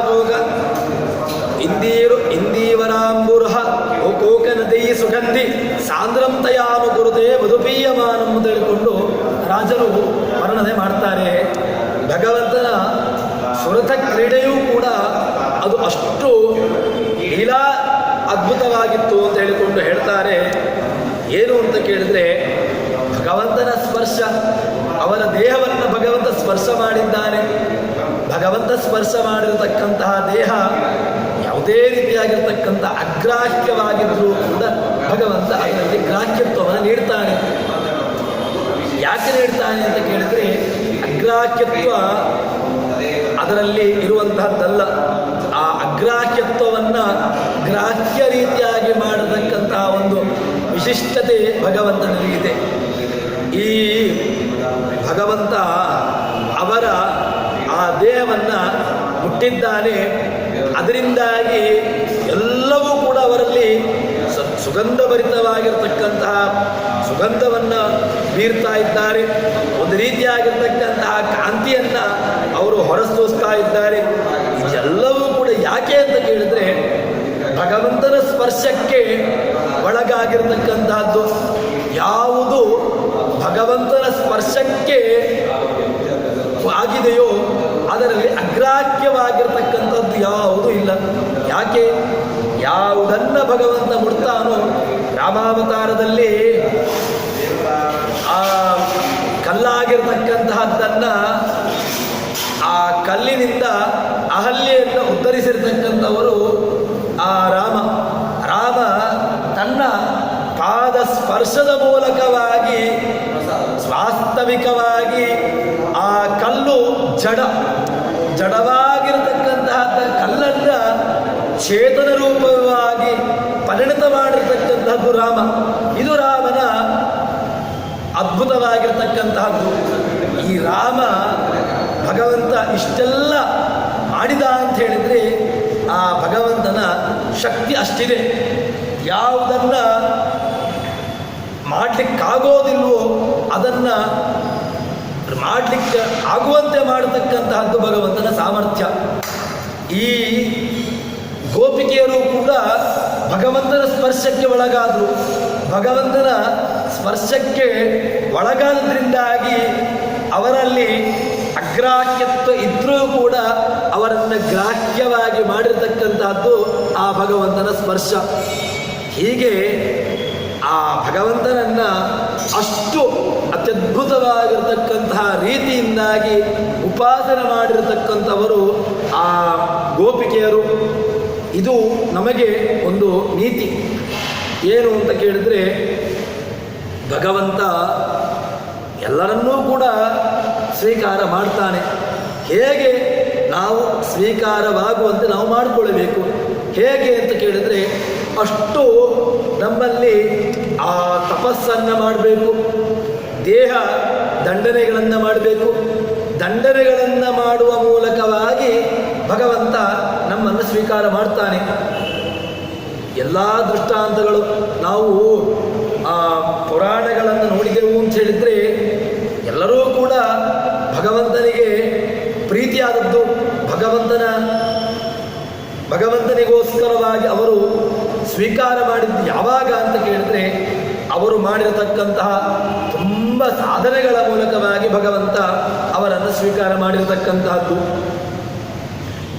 ಕೋಕ ನದಿ ಸುಗಂಧಿ ಸಾಂದ್ರಂ ತಯಾನುಕುರುತೆ ಮಧುಪೀಯಮಾನಂ ಅಂತ ಹೇಳಿಕೊಂಡು ರಾಜರು ವರ್ಣನೆ ಮಾಡ್ತಾರೆ. ಭಗವಂತನ ಸುರಥ ಕ್ರೀಡೆಯೂ ಕೂಡ ಅದು ಅಷ್ಟು ಲೀಲಾ ಅದ್ಭುತವಾಗಿತ್ತು ಅಂತ ಹೇಳಿಕೊಂಡು ಹೇಳ್ತಾರೆ. ಏನು ಅಂತ ಕೇಳಿದ್ರೆ, ಭಗವಂತನ ಸ್ಪರ್ಶ, ಅವರ ದೇಹವನ್ನು ಭಗವಂತ ಸ್ಪರ್ಶ ಮಾಡಿದ್ದಾನೆ. ಭಗವಂತ ಸ್ಪರ್ಶ ಮಾಡಿರತಕ್ಕಂತಹ ದೇಹ ಯಾವುದೇ ರೀತಿಯಾಗಿರ್ತಕ್ಕಂಥ ಅಗ್ರಾಹ್ಯವಾಗಿದ್ದರೂ ಕೂಡ ಭಗವಂತ ಅದರಲ್ಲಿ ಗ್ರಾಹ್ಯತ್ವವನ್ನು ನೀಡ್ತಾನೆ. ಯಾಕೆ ನೀಡ್ತಾನೆ ಅಂತ ಕೇಳಿದರೆ, ಅಗ್ರಾಹ್ಯತ್ವ ಅದರಲ್ಲಿ ಇರುವಂತಹದ್ದಲ್ಲ. ಆ ಅಗ್ರಾಹ್ಯತ್ವವನ್ನು ಗ್ರಾಹ್ಯ ರೀತಿಯಾಗಿ ಮಾಡತಕ್ಕಂತಹ ಒಂದು ವಿಶಿಷ್ಟತೆ ಭಗವಂತನಿಗಿದೆ. ಈ ಭಗವಂತ ಅವರ ಆ ದೇಹವನ್ನು ಮುಟ್ಟಿದ್ದಾನೆ. ಅದರಿಂದಾಗಿ ಎಲ್ಲವೂ ಕೂಡ ಅವರಲ್ಲಿ ಸುಗಂಧಭರಿತವಾಗಿರ್ತಕ್ಕಂತಹ ಸುಗಂಧವನ್ನು ಬೀರ್ತಾ ಇದ್ದಾರೆ. ಒಂದು ರೀತಿಯಾಗಿರ್ತಕ್ಕಂತಹ ಕಾಂತಿಯನ್ನು ಅವರು ಹೊರಸೂಸ್ತಾ ಇದ್ದಾರೆ. ಇದೆಲ್ಲವೂ ಕೂಡ ಯಾಕೆ ಅಂತ ಕೇಳಿದ್ರೆ, ಭಗವಂತನ ಸ್ಪರ್ಶಕ್ಕೆ ಒಳಗಾಗಿರ್ತಕ್ಕಂಥದ್ದು ಯಾವುದು ಭಗವಂತನ ಸ್ಪರ್ಶಕ್ಕೆ ಆಗಿದೆಯೋ ಅದರಲ್ಲಿ ಅಗ್ರಾಹ್ಯವಾಗಿರ್ತಕ್ಕಂಥದ್ದು ಯಾವುದೂ ಇಲ್ಲ. ಯಾಕೆ? ಯಾವುದನ್ನು ಭಗವಂತ ಮುಡ್ತಾನೋ, ರಾಮಾವತಾರದಲ್ಲಿ ಆ ಕಲ್ಲಾಗಿರ್ತಕ್ಕಂತಹದ್ದನ್ನು ಆ ಕಲ್ಲಿನಿಂದ ಅಹಲ್ಯೆಯನ್ನು ಉದ್ಧರಿಸಿರ್ತಕ್ಕಂಥವರು ಆ ರಾಮ ತನ್ನ ಪಾದ ಸ್ಪರ್ಶದ ಮೂಲಕವಾಗಿ ವಾಸ್ತವಿಕವಾಗಿ ಆ ಕಲ್ಲು ಜಡವಾಗಿರತಕ್ಕಂತಹ ಕಲ್ಲನ್ನು ಚೇತನ ರೂಪವಾಗಿ ಪರಿಣತ ಮಾಡಿರ್ತಕ್ಕಂಥದ್ದು ರಾಮ. ಇದು ರಾಮನ ಅದ್ಭುತವಾಗಿರ್ತಕ್ಕಂತಹದ್ದು. ಈ ರಾಮ ಭಗವಂತ ಇಷ್ಟೆಲ್ಲ ಮಾಡಿದ ಅಂತ ಹೇಳಿದರೆ ಆ ಭಗವಂತನ ಶಕ್ತಿ ಅಷ್ಟಿದೆ. ಯಾವುದನ್ನು ಮಾಡಲಿಕ್ಕಾಗೋದಿಲ್ವೋ ಅದನ್ನು ಮಾಡಲಿಕ್ಕೆ ಆಗುವಂತೆ ಮಾಡತಕ್ಕಂತಹದ್ದು ಭಗವಂತನ ಸಾಮರ್ಥ್ಯ. ಈ ಗೋಪಿಕೆಯರು ಕೂಡ ಭಗವಂತನ ಸ್ಪರ್ಶಕ್ಕೆ ಒಳಗಾದರು. ಭಗವಂತನ ಸ್ಪರ್ಶಕ್ಕೆ ಒಳಗಾದ್ರಿಂದಾಗಿ ಅವರಲ್ಲಿ ಅಗ್ರಾಹ್ಯತ್ವ ಇದ್ದರೂ ಕೂಡ ಅವರನ್ನು ಗ್ರಾಹ್ಯವಾಗಿ ಮಾಡಿರ್ತಕ್ಕಂಥದ್ದು ಆ ಭಗವಂತನ ಸ್ಪರ್ಶ. ಹೀಗೆ ಆ ಭಗವಂತನನ್ನು ಅಷ್ಟು ಅತ್ಯದ್ಭುತವಾಗಿರತಕ್ಕಂತಹ ರೀತಿಯಿಂದಾಗಿ ಉಪಾಸನೆ ಮಾಡಿರತಕ್ಕಂಥವರು ಆ ಗೋಪಿಕೆಯರು. ಇದು ನಮಗೆ ಒಂದು ನೀತಿ ಏನು ಅಂತ ಕೇಳಿದರೆ, ಭಗವಂತ ಎಲ್ಲರನ್ನೂ ಕೂಡ ಸ್ವೀಕಾರ ಮಾಡ್ತಾನೆ. ಹೇಗೆ ನಾವು ಸ್ವೀಕಾರವಾಗುವಂತೆ ನಾವು ಮಾಡಿಕೊಳ್ಳಬೇಕು. ಹೇಗೆ ಅಂತ ಕೇಳಿದರೆ, ಅಷ್ಟು ನಮ್ಮಲ್ಲಿ ಆ ತಪಸ್ಸನ್ನು ಮಾಡಬೇಕು, ದೇಹ ದಂಡನೆಗಳನ್ನು ಮಾಡಬೇಕು. ದಂಡನೆಗಳನ್ನು ಮಾಡುವ ಮೂಲಕವಾಗಿ ಭಗವಂತ ನಮ್ಮನ್ನು ಸ್ವೀಕಾರ ಮಾಡ್ತಾನೆ. ಎಲ್ಲ ದೃಷ್ಟಾಂತಗಳು ನಾವು ಪುರಾಣಗಳನ್ನು ನೋಡಿದೆವು ಅಂತ ಹೇಳಿದರೆ, ಎಲ್ಲರೂ ಕೂಡ ಭಗವಂತನಿಗೆ ಪ್ರೀತಿಯಾದದ್ದು ಭಗವಂತನಿಗೋಸ್ಕರವಾಗಿ ಅವರು ಸ್ವೀಕಾರ ಮಾಡಿದ್ದು ಯಾವಾಗ ಅಂತ ಕೇಳಿದರೆ, ಅವರು ಮಾಡಿರತಕ್ಕಂತಹ ತುಂಬ ಸಾಧನೆಗಳ ಮೂಲಕವಾಗಿ ಭಗವಂತ ಅವರನ್ನು ಸ್ವೀಕಾರ ಮಾಡಿರತಕ್ಕಂತಹದ್ದು.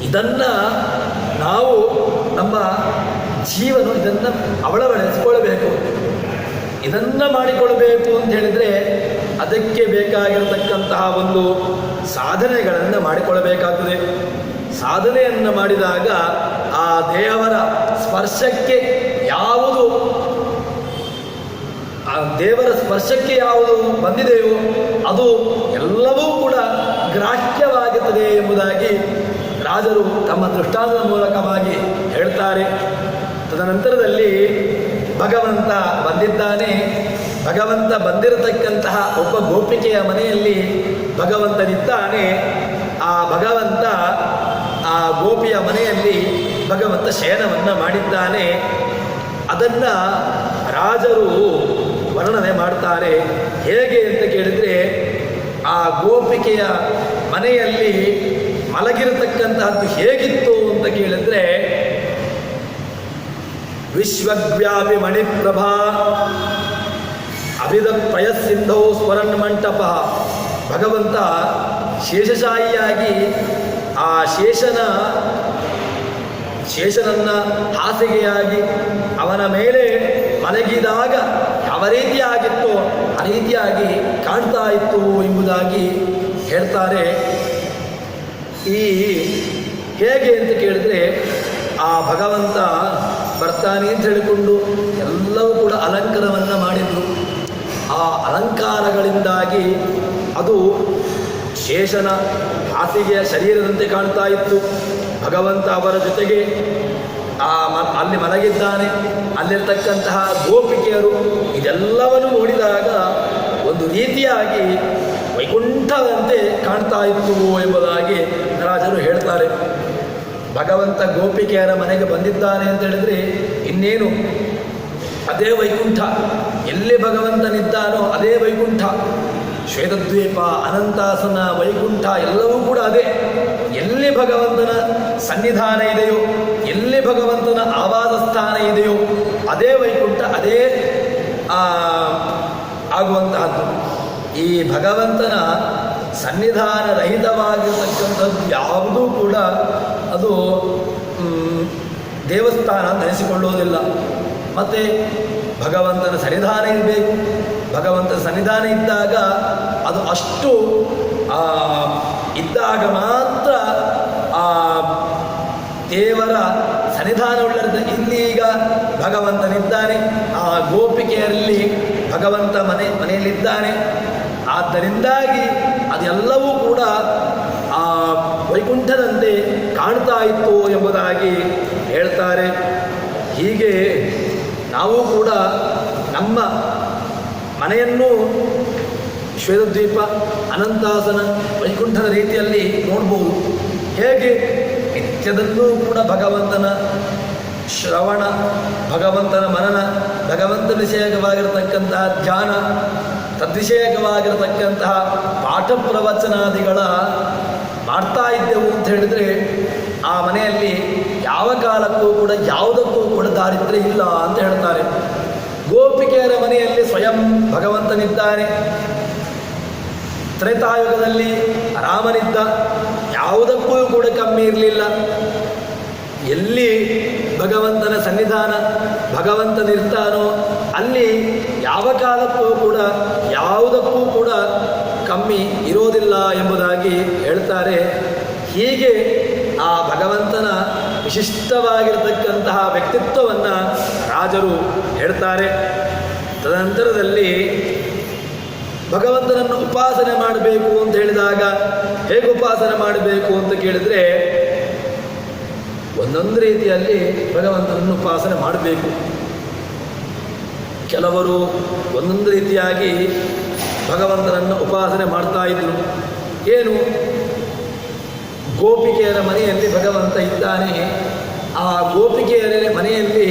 ಇದನ್ನು ನಾವು ನಮ್ಮ ಜೀವನ ಇದನ್ನು ಅಳವಡಿಸಿಕೊಳ್ಳಬೇಕು. ಇದನ್ನು ಮಾಡಿಕೊಳ್ಬೇಕು ಅಂತ ಹೇಳಿದರೆ ಅದಕ್ಕೆ ಬೇಕಾಗಿರತಕ್ಕಂತಹ ಒಂದು ಸಾಧನೆಗಳನ್ನು ಮಾಡಿಕೊಳ್ಳಬೇಕಾಗ್ತದೆ. ಸಾಧನೆಯನ್ನು ಮಾಡಿದಾಗ ಆ ದೇವರ ಸ್ಪರ್ಶಕ್ಕೆ ಯಾವುದು ದೇವರ ಸ್ಪರ್ಶಕ್ಕೆ ಯಾವುದು ಬಂದಿದೆಯೋ ಅದು ಎಲ್ಲವೂ ಕೂಡ ಗ್ರಾಹ್ಯವಾಗುತ್ತದೆ ಎಂಬುದಾಗಿ ರಾಜರು ತಮ್ಮ ದೃಷ್ಟಾಂತದ ಮೂಲಕವಾಗಿ ಹೇಳ್ತಾರೆ. ತದನಂತರದಲ್ಲಿ ಭಗವಂತ ಬಂದಿದ್ದಾನೆ. ಭಗವಂತ ಬಂದಿರತಕ್ಕಂತಹ ಒಬ್ಬ ಗೋಪಿಕೆಯ ಮನೆಯಲ್ಲಿ ಭಗವಂತನಿದ್ದಾನೆ. ಆ ಭಗವಂತ ಆ ಗೋಪಿಯ ಮನೆಯಲ್ಲಿ ಭಗವಂತ ಶಯನವನ್ನು ಮಾಡಿದ್ದಾನೆ. ಅದನ್ನು ರಾಜರು ವರ್ಣನೆ ಮಾಡ್ತಾರೆ. ಹೇಗೆ ಅಂತ ಕೇಳಿದರೆ, ಆ ಗೋಪಿಕೆಯ ಮನೆಯಲ್ಲಿ ಮಲಗಿರತಕ್ಕಂತಹದ್ದು ಹೇಗಿತ್ತು ಅಂತ ಕೇಳಿದರೆ, ವಿಶ್ವವ್ಯಾಪಿ ಮಣಿಪ್ರಭಾ ಅಭಿದಪ್ರಯ ಸಿಂಧೌ ಸ್ವರನ್ ಮಂಟಪ. ಭಗವಂತ ಶೇಷಶಾಹಿಯಾಗಿ ಆ ಶೇಷನನ್ನು ಹಾಸಿಗೆಯಾಗಿ ಅವನ ಮೇಲೆ ಮಲಗಿದಾಗ ಯಾವ ರೀತಿಯಾಗಿತ್ತೋ ಆ ರೀತಿಯಾಗಿ ಕಾಣ್ತಾ ಇತ್ತು ಎಂಬುದಾಗಿ ಹೇಳ್ತಾರೆ. ಈ ಹೇಗೆ ಅಂತ ಕೇಳಿದ್ರೆ, ಆ ಭಗವಂತ ಬರ್ತಾನೆ ಅಂತ ಹೇಳಿಕೊಂಡು ಎಲ್ಲವೂ ಕೂಡ ಅಲಂಕಾರವನ್ನು ಮಾಡಿದರು. ಆ ಅಲಂಕಾರಗಳಿಂದಾಗಿ ಅದು ಶೇಷನ ಹಾಸಿಗೆಯ ಶರೀರದಂತೆ ಕಾಣ್ತಾ ಇತ್ತು. ಭಗವಂತ ಅವರ ಜೊತೆಗೆ ಅಲ್ಲಿ ಮಲಗಿದ್ದಾನೆ. ಅಲ್ಲಿರ್ತಕ್ಕಂತಹ ಗೋಪಿಕೆಯರು ಇದೆಲ್ಲವನ್ನು ನೋಡಿದಾಗ ಒಂದು ರೀತಿಯಾಗಿ ವೈಕುಂಠದಂತೆ ಕಾಣ್ತಾ ಇತ್ತು ಎಂಬುದಾಗಿ ರಾಜರು ಹೇಳ್ತಾರೆ. ಭಗವಂತ ಗೋಪಿಕೆಯರ ಮನೆಗೆ ಬಂದಿದ್ದಾನೆ ಅಂತ ಹೇಳಿದರೆ ಇನ್ನೇನು ಅದೇ ವೈಕುಂಠ. ಎಲ್ಲಿ ಭಗವಂತನಿದ್ದಾನೋ ಅದೇ ವೈಕುಂಠ. ಶ್ವೇತದ್ವೀಪ, ಅನಂತಾಸನ, ವೈಕುಂಠ ಎಲ್ಲವೂ ಕೂಡ ಅದೇ. ಎಲ್ಲಿ ಭಗವಂತನ ಸನ್ನಿಧಾನ ಇದೆಯೋ, ಎಲ್ಲಿ ಭಗವಂತನ ಆವಾಸ ಸ್ಥಾನ ಇದೆಯೋ ಅದೇ ವೈಕುಂಠ, ಅದೇ ಆಗುವಂತಹದ್ದು. ಈ ಭಗವಂತನ ಸನ್ನಿಧಾನ ರಹಿತವಾಗಿರತಕ್ಕಂಥದ್ದು ಯಾವುದೂ ಕೂಡ ಅದು ದೇವಸ್ಥಾನ ಅಂತ ಅನಿಸಿಕೊಳ್ಳೋದಿಲ್ಲ. ಮತ್ತು ಭಗವಂತನ ಸನ್ನಿಧಾನ ಇರಬೇಕು. ಭಗವಂತನ ಸನ್ನಿಧಾನ ಇದ್ದಾಗ ಅದು ಅಷ್ಟು ಇದ್ದಾಗ ಮಾತ್ರ ಆ ದೇವರ ಸನ್ನಿಧಾನವುಳ್ಳದ್ದು. ಇಲ್ಲೀಗ ಭಗವಂತನಿದ್ದಾನೆ, ಆ ಗೋಪಿಕೆಯರಲ್ಲಿ ಭಗವಂತ ಮನೆಯಲ್ಲಿದ್ದಾನೆ. ಆದ್ದರಿಂದಾಗಿ ಅದೆಲ್ಲವೂ ಕೂಡ ಆ ವೈಕುಂಠದಂತೆ ಕಾಣ್ತಾ ಇತ್ತು ಎಂಬುದಾಗಿ ಹೇಳ್ತಾರೆ. ಹೀಗೆ ನಾವು ಕೂಡ ನಮ್ಮ ಮನೆಯನ್ನು ಶ್ವೇತದ್ವೀಪ, ಅನಂತಾಸನ, ವೈಕುಂಠದ ರೀತಿಯಲ್ಲಿ ನೋಡ್ಬೋದು. ಹೇಗೆ ನಿತ್ಯದಲ್ಲೂ ಕೂಡ ಭಗವಂತನ ಶ್ರವಣ, ಭಗವಂತನ ಮನನ, ಭಗವಂತ ವಿಷಯಕವಾಗಿರತಕ್ಕಂತಹ ಧ್ಯಾನ, ತದ್ವಿಷಯಕವಾಗಿರತಕ್ಕಂತಹ ಪಾಠ ಪ್ರವಚನಾದಿಗಳ ಮಾಡ್ತಾ ಇದ್ದೆವು ಅಂತ ಹೇಳಿದರೆ ಆ ಮನೆಯಲ್ಲಿ ಯಾವ ಕಾಲಕ್ಕೂ ಕೂಡ ಯಾವುದಕ್ಕೂ ಕೂಡ ದಾರಿದ್ರ್ಯ ಇಲ್ಲ ಅಂತ ಹೇಳ್ತಾರೆ. ಗೋಪಿಕೆಯರ ಮನೆಯಲ್ಲಿ ಸ್ವಯಂ ಭಗವಂತನಿದ್ದಾನೆ. ತ್ರೇತಾಯುಗದಲ್ಲಿ ರಾಮನಿದ್ದ, ಯಾವುದಕ್ಕೂ ಕೂಡ ಕಮ್ಮಿ ಇರಲಿಲ್ಲ. ಎಲ್ಲಿ ಭಗವಂತನ ಸನ್ನಿಧಾನ, ಭಗವಂತನಿರ್ತಾನೋ ಅಲ್ಲಿ ಯಾವ ಕಾಲಕ್ಕೂ ಕೂಡ ಯಾವುದಕ್ಕೂ ಕೂಡ ಕಮ್ಮಿ ಇರೋದಿಲ್ಲ ಎಂಬುದಾಗಿ ಹೇಳ್ತಾರೆ. ಹೀಗೆ ಆ ಭಗವಂತನ ವಿಶಿಷ್ಟವಾಗಿರತಕ್ಕಂತಹ ವ್ಯಕ್ತಿತ್ವವನ್ನು ರಾಜರು ಹೇಳ್ತಾರೆ. ತದನಂತರದಲ್ಲಿ ಭಗವಂತನನ್ನು ಉಪಾಸನೆ ಮಾಡಬೇಕು ಅಂತ ಹೇಳಿದಾಗ ಹೇಗೆ ಉಪಾಸನೆ ಮಾಡಬೇಕು ಅಂತ ಕೇಳಿದರೆ ಒಂದೊಂದು ರೀತಿಯಲ್ಲಿ ಭಗವಂತನನ್ನು ಉಪಾಸನೆ ಮಾಡಬೇಕು. ಕೆಲವರು ಒಂದೊಂದು ರೀತಿಯಾಗಿ ಭಗವಂತನನ್ನು ಉಪಾಸನೆ ಮಾಡ್ತಾ ಇದ್ರು. ಏನು? ಗೋಪಿಕೆಯರ ಮನೆಯಲ್ಲಿ ಭಗವಂತ ಇದ್ದಾನೆ. ಆ ಗೋಪಿಕೆಯರ ಮನೆಯಲ್ಲಿ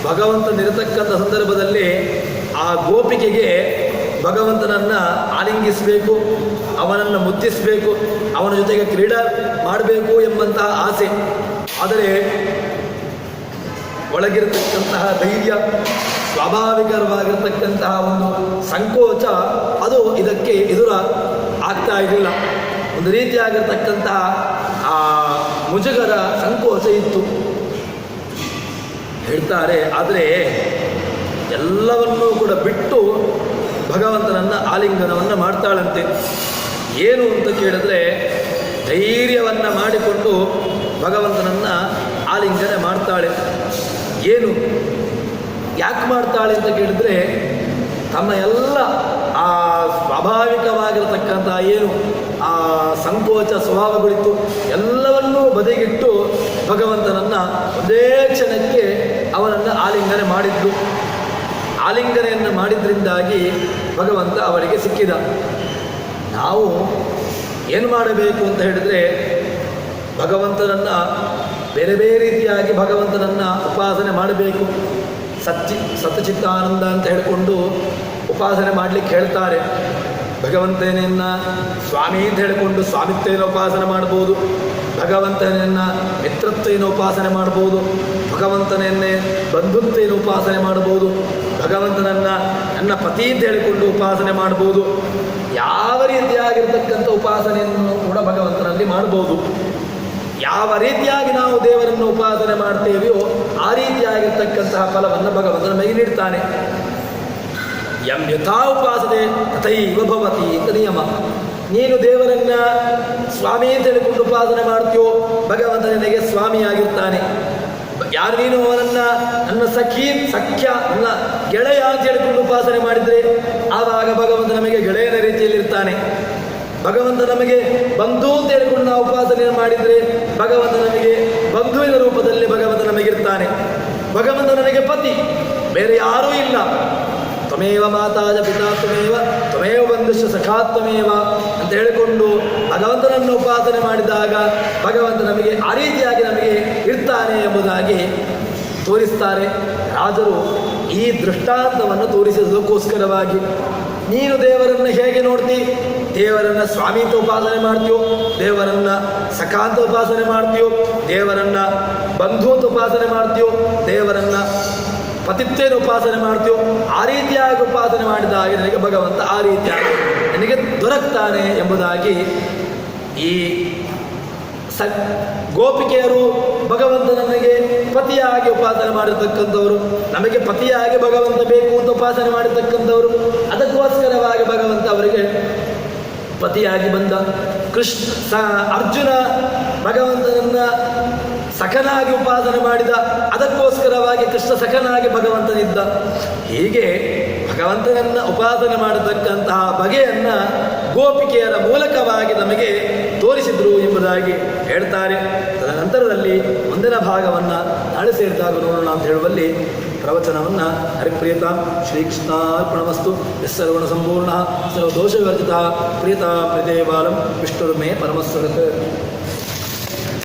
ಭಗವಂತನಿರತಕ್ಕಂಥ ಸಂದರ್ಭದಲ್ಲಿ ಆ ಗೋಪಿಕೆಗೆ ಭಗವಂತನನ್ನು ಆಲಿಂಗಿಸಬೇಕು, ಅವನನ್ನು ಮುದ್ದಿಸಬೇಕು, ಅವನ ಜೊತೆಗೆ ಕ್ರೀಡಾ ಮಾಡಬೇಕು ಎಂಬಂತಹ ಆಸೆ. ಆದರೆ ಒಳಗಿರತಕ್ಕಂತಹ ಧೈರ್ಯ, ಸ್ವಾಭಾವಿಕವಾಗಿರತಕ್ಕಂತಹ ಒಂದು ಸಂಕೋಚ ಅದು ಇದಕ್ಕೆ ಎದುರ ಆಗ್ತಾ ಇರಲಿಲ್ಲ. ಒಂದು ರೀತಿಯಾಗಿರ್ತಕ್ಕಂತಹ ಆ ಮುಜುಗರ, ಸಂಕೋಚ ಇತ್ತು ಹೇಳ್ತಾರೆ. ಆದರೆ ಎಲ್ಲವನ್ನೂ ಕೂಡ ಬಿಟ್ಟು ಭಗವಂತನನ್ನು ಆಲಿಂಗನವನ್ನು ಮಾಡ್ತಾಳಂತೆ. ಏನು ಅಂತ ಕೇಳಿದ್ರೆ ಧೈರ್ಯವನ್ನು ಮಾಡಿಕೊಂಡು ಭಗವಂತನನ್ನು ಆಲಿಂಗನೆ ಮಾಡ್ತಾಳೆ. ಏನು, ಯಾಕೆ ಮಾಡ್ತಾಳೆ ಅಂತ ಕೇಳಿದರೆ ತಮ್ಮ ಎಲ್ಲ ಆ ಸ್ವಾಭಾವಿಕವಾಗಿರತಕ್ಕಂಥ ಏನು ಆ ಸಂಕೋಚ ಸ್ವಭಾವಗಳಿತ್ತು ಎಲ್ಲವನ್ನೂ ಬದಿಗಿಟ್ಟು ಭಗವಂತನನ್ನು ಒಂದೇ ಕ್ಷಣಕ್ಕೆ ಅವನನ್ನು ಆಲಿಂಗನೆ ಮಾಡಿದ್ದು. ಆಲಿಂಗನೆಯನ್ನು ಮಾಡಿದ್ರಿಂದಾಗಿ ಭಗವಂತ ಅವರಿಗೆ ಸಿಕ್ಕಿದ. ನಾವು ಏನು ಮಾಡಬೇಕು ಅಂತ ಹೇಳಿದರೆ ಭಗವಂತನನ್ನು ಬೇರೆ ಬೇರೆ ರೀತಿಯಾಗಿ ಭಗವಂತನನ್ನು ಉಪಾಸನೆ ಮಾಡಬೇಕು. ಸತ್ಚಿತ್ತಾನಂದ ಅಂತ ಹೇಳಿಕೊಂಡು ಉಪಾಸನೆ ಮಾಡಲಿಕ್ಕೆ ಹೇಳ್ತಾರೆ. ಭಗವಂತನನ್ನು ಸ್ವಾಮಿ ಅಂತ ಹೇಳಿಕೊಂಡು ಸ್ವಾಮಿತ್ವೇನ ಉಪಾಸನೆ ಮಾಡ್ಬೋದು, ಭಗವಂತನನ್ನು ಮಿತ್ರತ್ವೇನ ಉಪಾಸನೆ ಮಾಡ್ಬೋದು, ಭಗವಂತನನ್ನೇ ಬಂಧುತ್ವೇನ ಉಪಾಸನೆ ಮಾಡ್ಬೋದು, ಭಗವಂತನನ್ನು ನನ್ನ ಪತಿ ಅಂತ ಹೇಳಿಕೊಂಡು ಉಪಾಸನೆ ಮಾಡ್ಬೋದು. ಯಾವ ರೀತಿಯಾಗಿರ್ತಕ್ಕಂಥ ಉಪಾಸನೆಯನ್ನು ಕೂಡ ಭಗವಂತನಲ್ಲಿ ಮಾಡ್ಬೋದು. ಯಾವ ರೀತಿಯಾಗಿ ನಾವು ದೇವರನ್ನು ಉಪಾಸನೆ ಮಾಡ್ತೇವೆಯೋ ಆ ರೀತಿಯಾಗಿರ್ತಕ್ಕಂತಹ ಫಲವನ್ನು ಭಗವಂತ ನಮಗೆ ನೀಡ್ತಾನೆ. ಯಂ ಯಥಾ ಉಪಾಸನೆ ತಥೈವ ಭವತಿ ಅಂತ ನಿಯಮ. ನೀನು ದೇವರನ್ನು ಸ್ವಾಮಿ ಅಂತ ಹೇಳಿಕೊಂಡು ಉಪಾಸನೆ ಮಾಡ್ತೀಯೋ ಭಗವಂತ ನಿನಗೆ ಸ್ವಾಮಿಯಾಗಿರ್ತಾನೆ. ಯಾರು ನೀನು ಅವನನ್ನು ನನ್ನ ಸಖ್ಯ ನನ್ನ ಗೆಳೆಯ ಅಂತ ಹೇಳಿಕೊಂಡು ಉಪಾಸನೆ ಮಾಡಿದರೆ ಆವಾಗ ಭಗವಂತ ನಮಗೆ ಗೆಳೆಯನ ರೀತಿಯಲ್ಲಿ ಇರ್ತಾನೆ. ಭಗವಂತ ನಮಗೆ ಬಂಧು ಅಂತ ಹೇಳಿಕೊಂಡು ನಾವು ಉಪಾಸನೆ ಮಾಡಿದರೆ ಭಗವಂತ ನಮಗೆ ಬಂಧುವಿನ ರೂಪದಲ್ಲಿ ಭಗವಂತ ನಮಗಿರ್ತಾನೆ. ಭಗವಂತ ನನಗೆ ಪತಿ, ಬೇರೆ ಯಾರೂ ಇಲ್ಲ. ತ್ವಮೇವ ಮಾತಾಜ ಪಿತಾ ತ್ವಮೇವ ಬಂಧುಶ್ಚ ಸಖಾ ತ್ವಮೇವ ಅಂತ ಹೇಳಿಕೊಂಡು ಭಗವಂತನನ್ನು ಉಪಾಸನೆ ಮಾಡಿದಾಗ ಭಗವಂತ ನಮಗೆ ಆ ರೀತಿಯಾಗಿ ನಮಗೆ ಇರ್ತಾನೆ ಎಂಬುದಾಗಿ ತೋರಿಸ್ತಾರೆ ರಾಜರು. ಈ ದೃಷ್ಟಾಂತವನ್ನು ತೋರಿಸುವುದಕ್ಕೋಸ್ಕರವಾಗಿ ನೀನು ದೇವರನ್ನು ಹೇಗೆ ನೋಡ್ತಿ? ದೇವರನ್ನು ಸ್ವಾಮಿ ಅಂತ ಉಪಾಸನೆ ಮಾಡ್ತೀಯೋ, ದೇವರನ್ನು ಸಖಾಂತ ಉಪಾಸನೆ ಮಾಡ್ತೀಯೋ, ದೇವರನ್ನು ಬಂಧು ಅಂತ ಉಪಾಸನೆ ಮಾಡ್ತೀಯೋ, ದೇವರನ್ನು ಪತಿತ್ವೇನ ಉಪಾಸನೆ ಮಾಡ್ತೀಯೋ, ಆ ರೀತಿಯಾಗಿ ಉಪಾಸನೆ ಮಾಡಿದಾಗ ನನಗೆ ಭಗವಂತ ಆ ರೀತಿಯಾಗಿ ನನಗೆ ದೊರಕ್ತಾನೆ ಎಂಬುದಾಗಿ ಈ ಗೋಪಿಕೆಯರು ಭಗವಂತ ನನಗೆ ಪತಿಯಾಗಿ ಉಪಾಸನೆ ಮಾಡಿರ್ತಕ್ಕಂಥವರು, ನಮಗೆ ಪತಿಯಾಗಿ ಭಗವಂತ ಬೇಕು ಅಂತ ಉಪಾಸನೆ ಮಾಡಿರ್ತಕ್ಕಂಥವರು. ಅದಕ್ಕೋಸ್ಕರವಾಗಿ ಭಗವಂತ ಅವರಿಗೆ ಪತಿಯಾಗಿ ಬಂದ. ಅರ್ಜುನ ಭಗವಂತನನ್ನು ಸಖನಾಗಿ ಉಪಾಸನೆ ಮಾಡಿದ, ಅದಕ್ಕೋಸ್ಕರವಾಗಿ ಕೃಷ್ಣ ಸಖನಾಗಿ ಭಗವಂತನಿದ್ದ. ಹೀಗೆ ಭಗವಂತನನ್ನು ಉಪಾಸನೆ ಮಾಡತಕ್ಕಂತಹ ಬಗೆಯನ್ನು ಗೋಪಿಕೆಯರ ಮೂಲಕವಾಗಿ ನಮಗೆ ತೋರಿಸಿದ್ರು ಎಂಬುದಾಗಿ ಹೇಳ್ತಾರೆ. ತದನಂತರದಲ್ಲಿ ಮುಂದಿನ ಭಾಗವನ್ನು ನಾಳೆ ಸೇರಿದಾಗ ನೋಡೋಣ ಅಂತ ಹೇಳುವಲ್ಲಿ ಪ್ರವಚನವನ್ನು ಹರಿಪ್ರಿಯತಾಂ ಶ್ರೀಕೃಷ್ಣಾರ್ಪಣಮಸ್ತು. ಸರ್ವಣ ಸಂಪೂರ್ಣ ಸರ್ವದೋಷವಿವರ್ಜಿತ ಪ್ರಿಯತಾಂ ಪ್ರಿಯದೇವಾಲಂ ವಿಷ್ಣುರ್ಮೇ ಪರಮಸ್ವರತ್.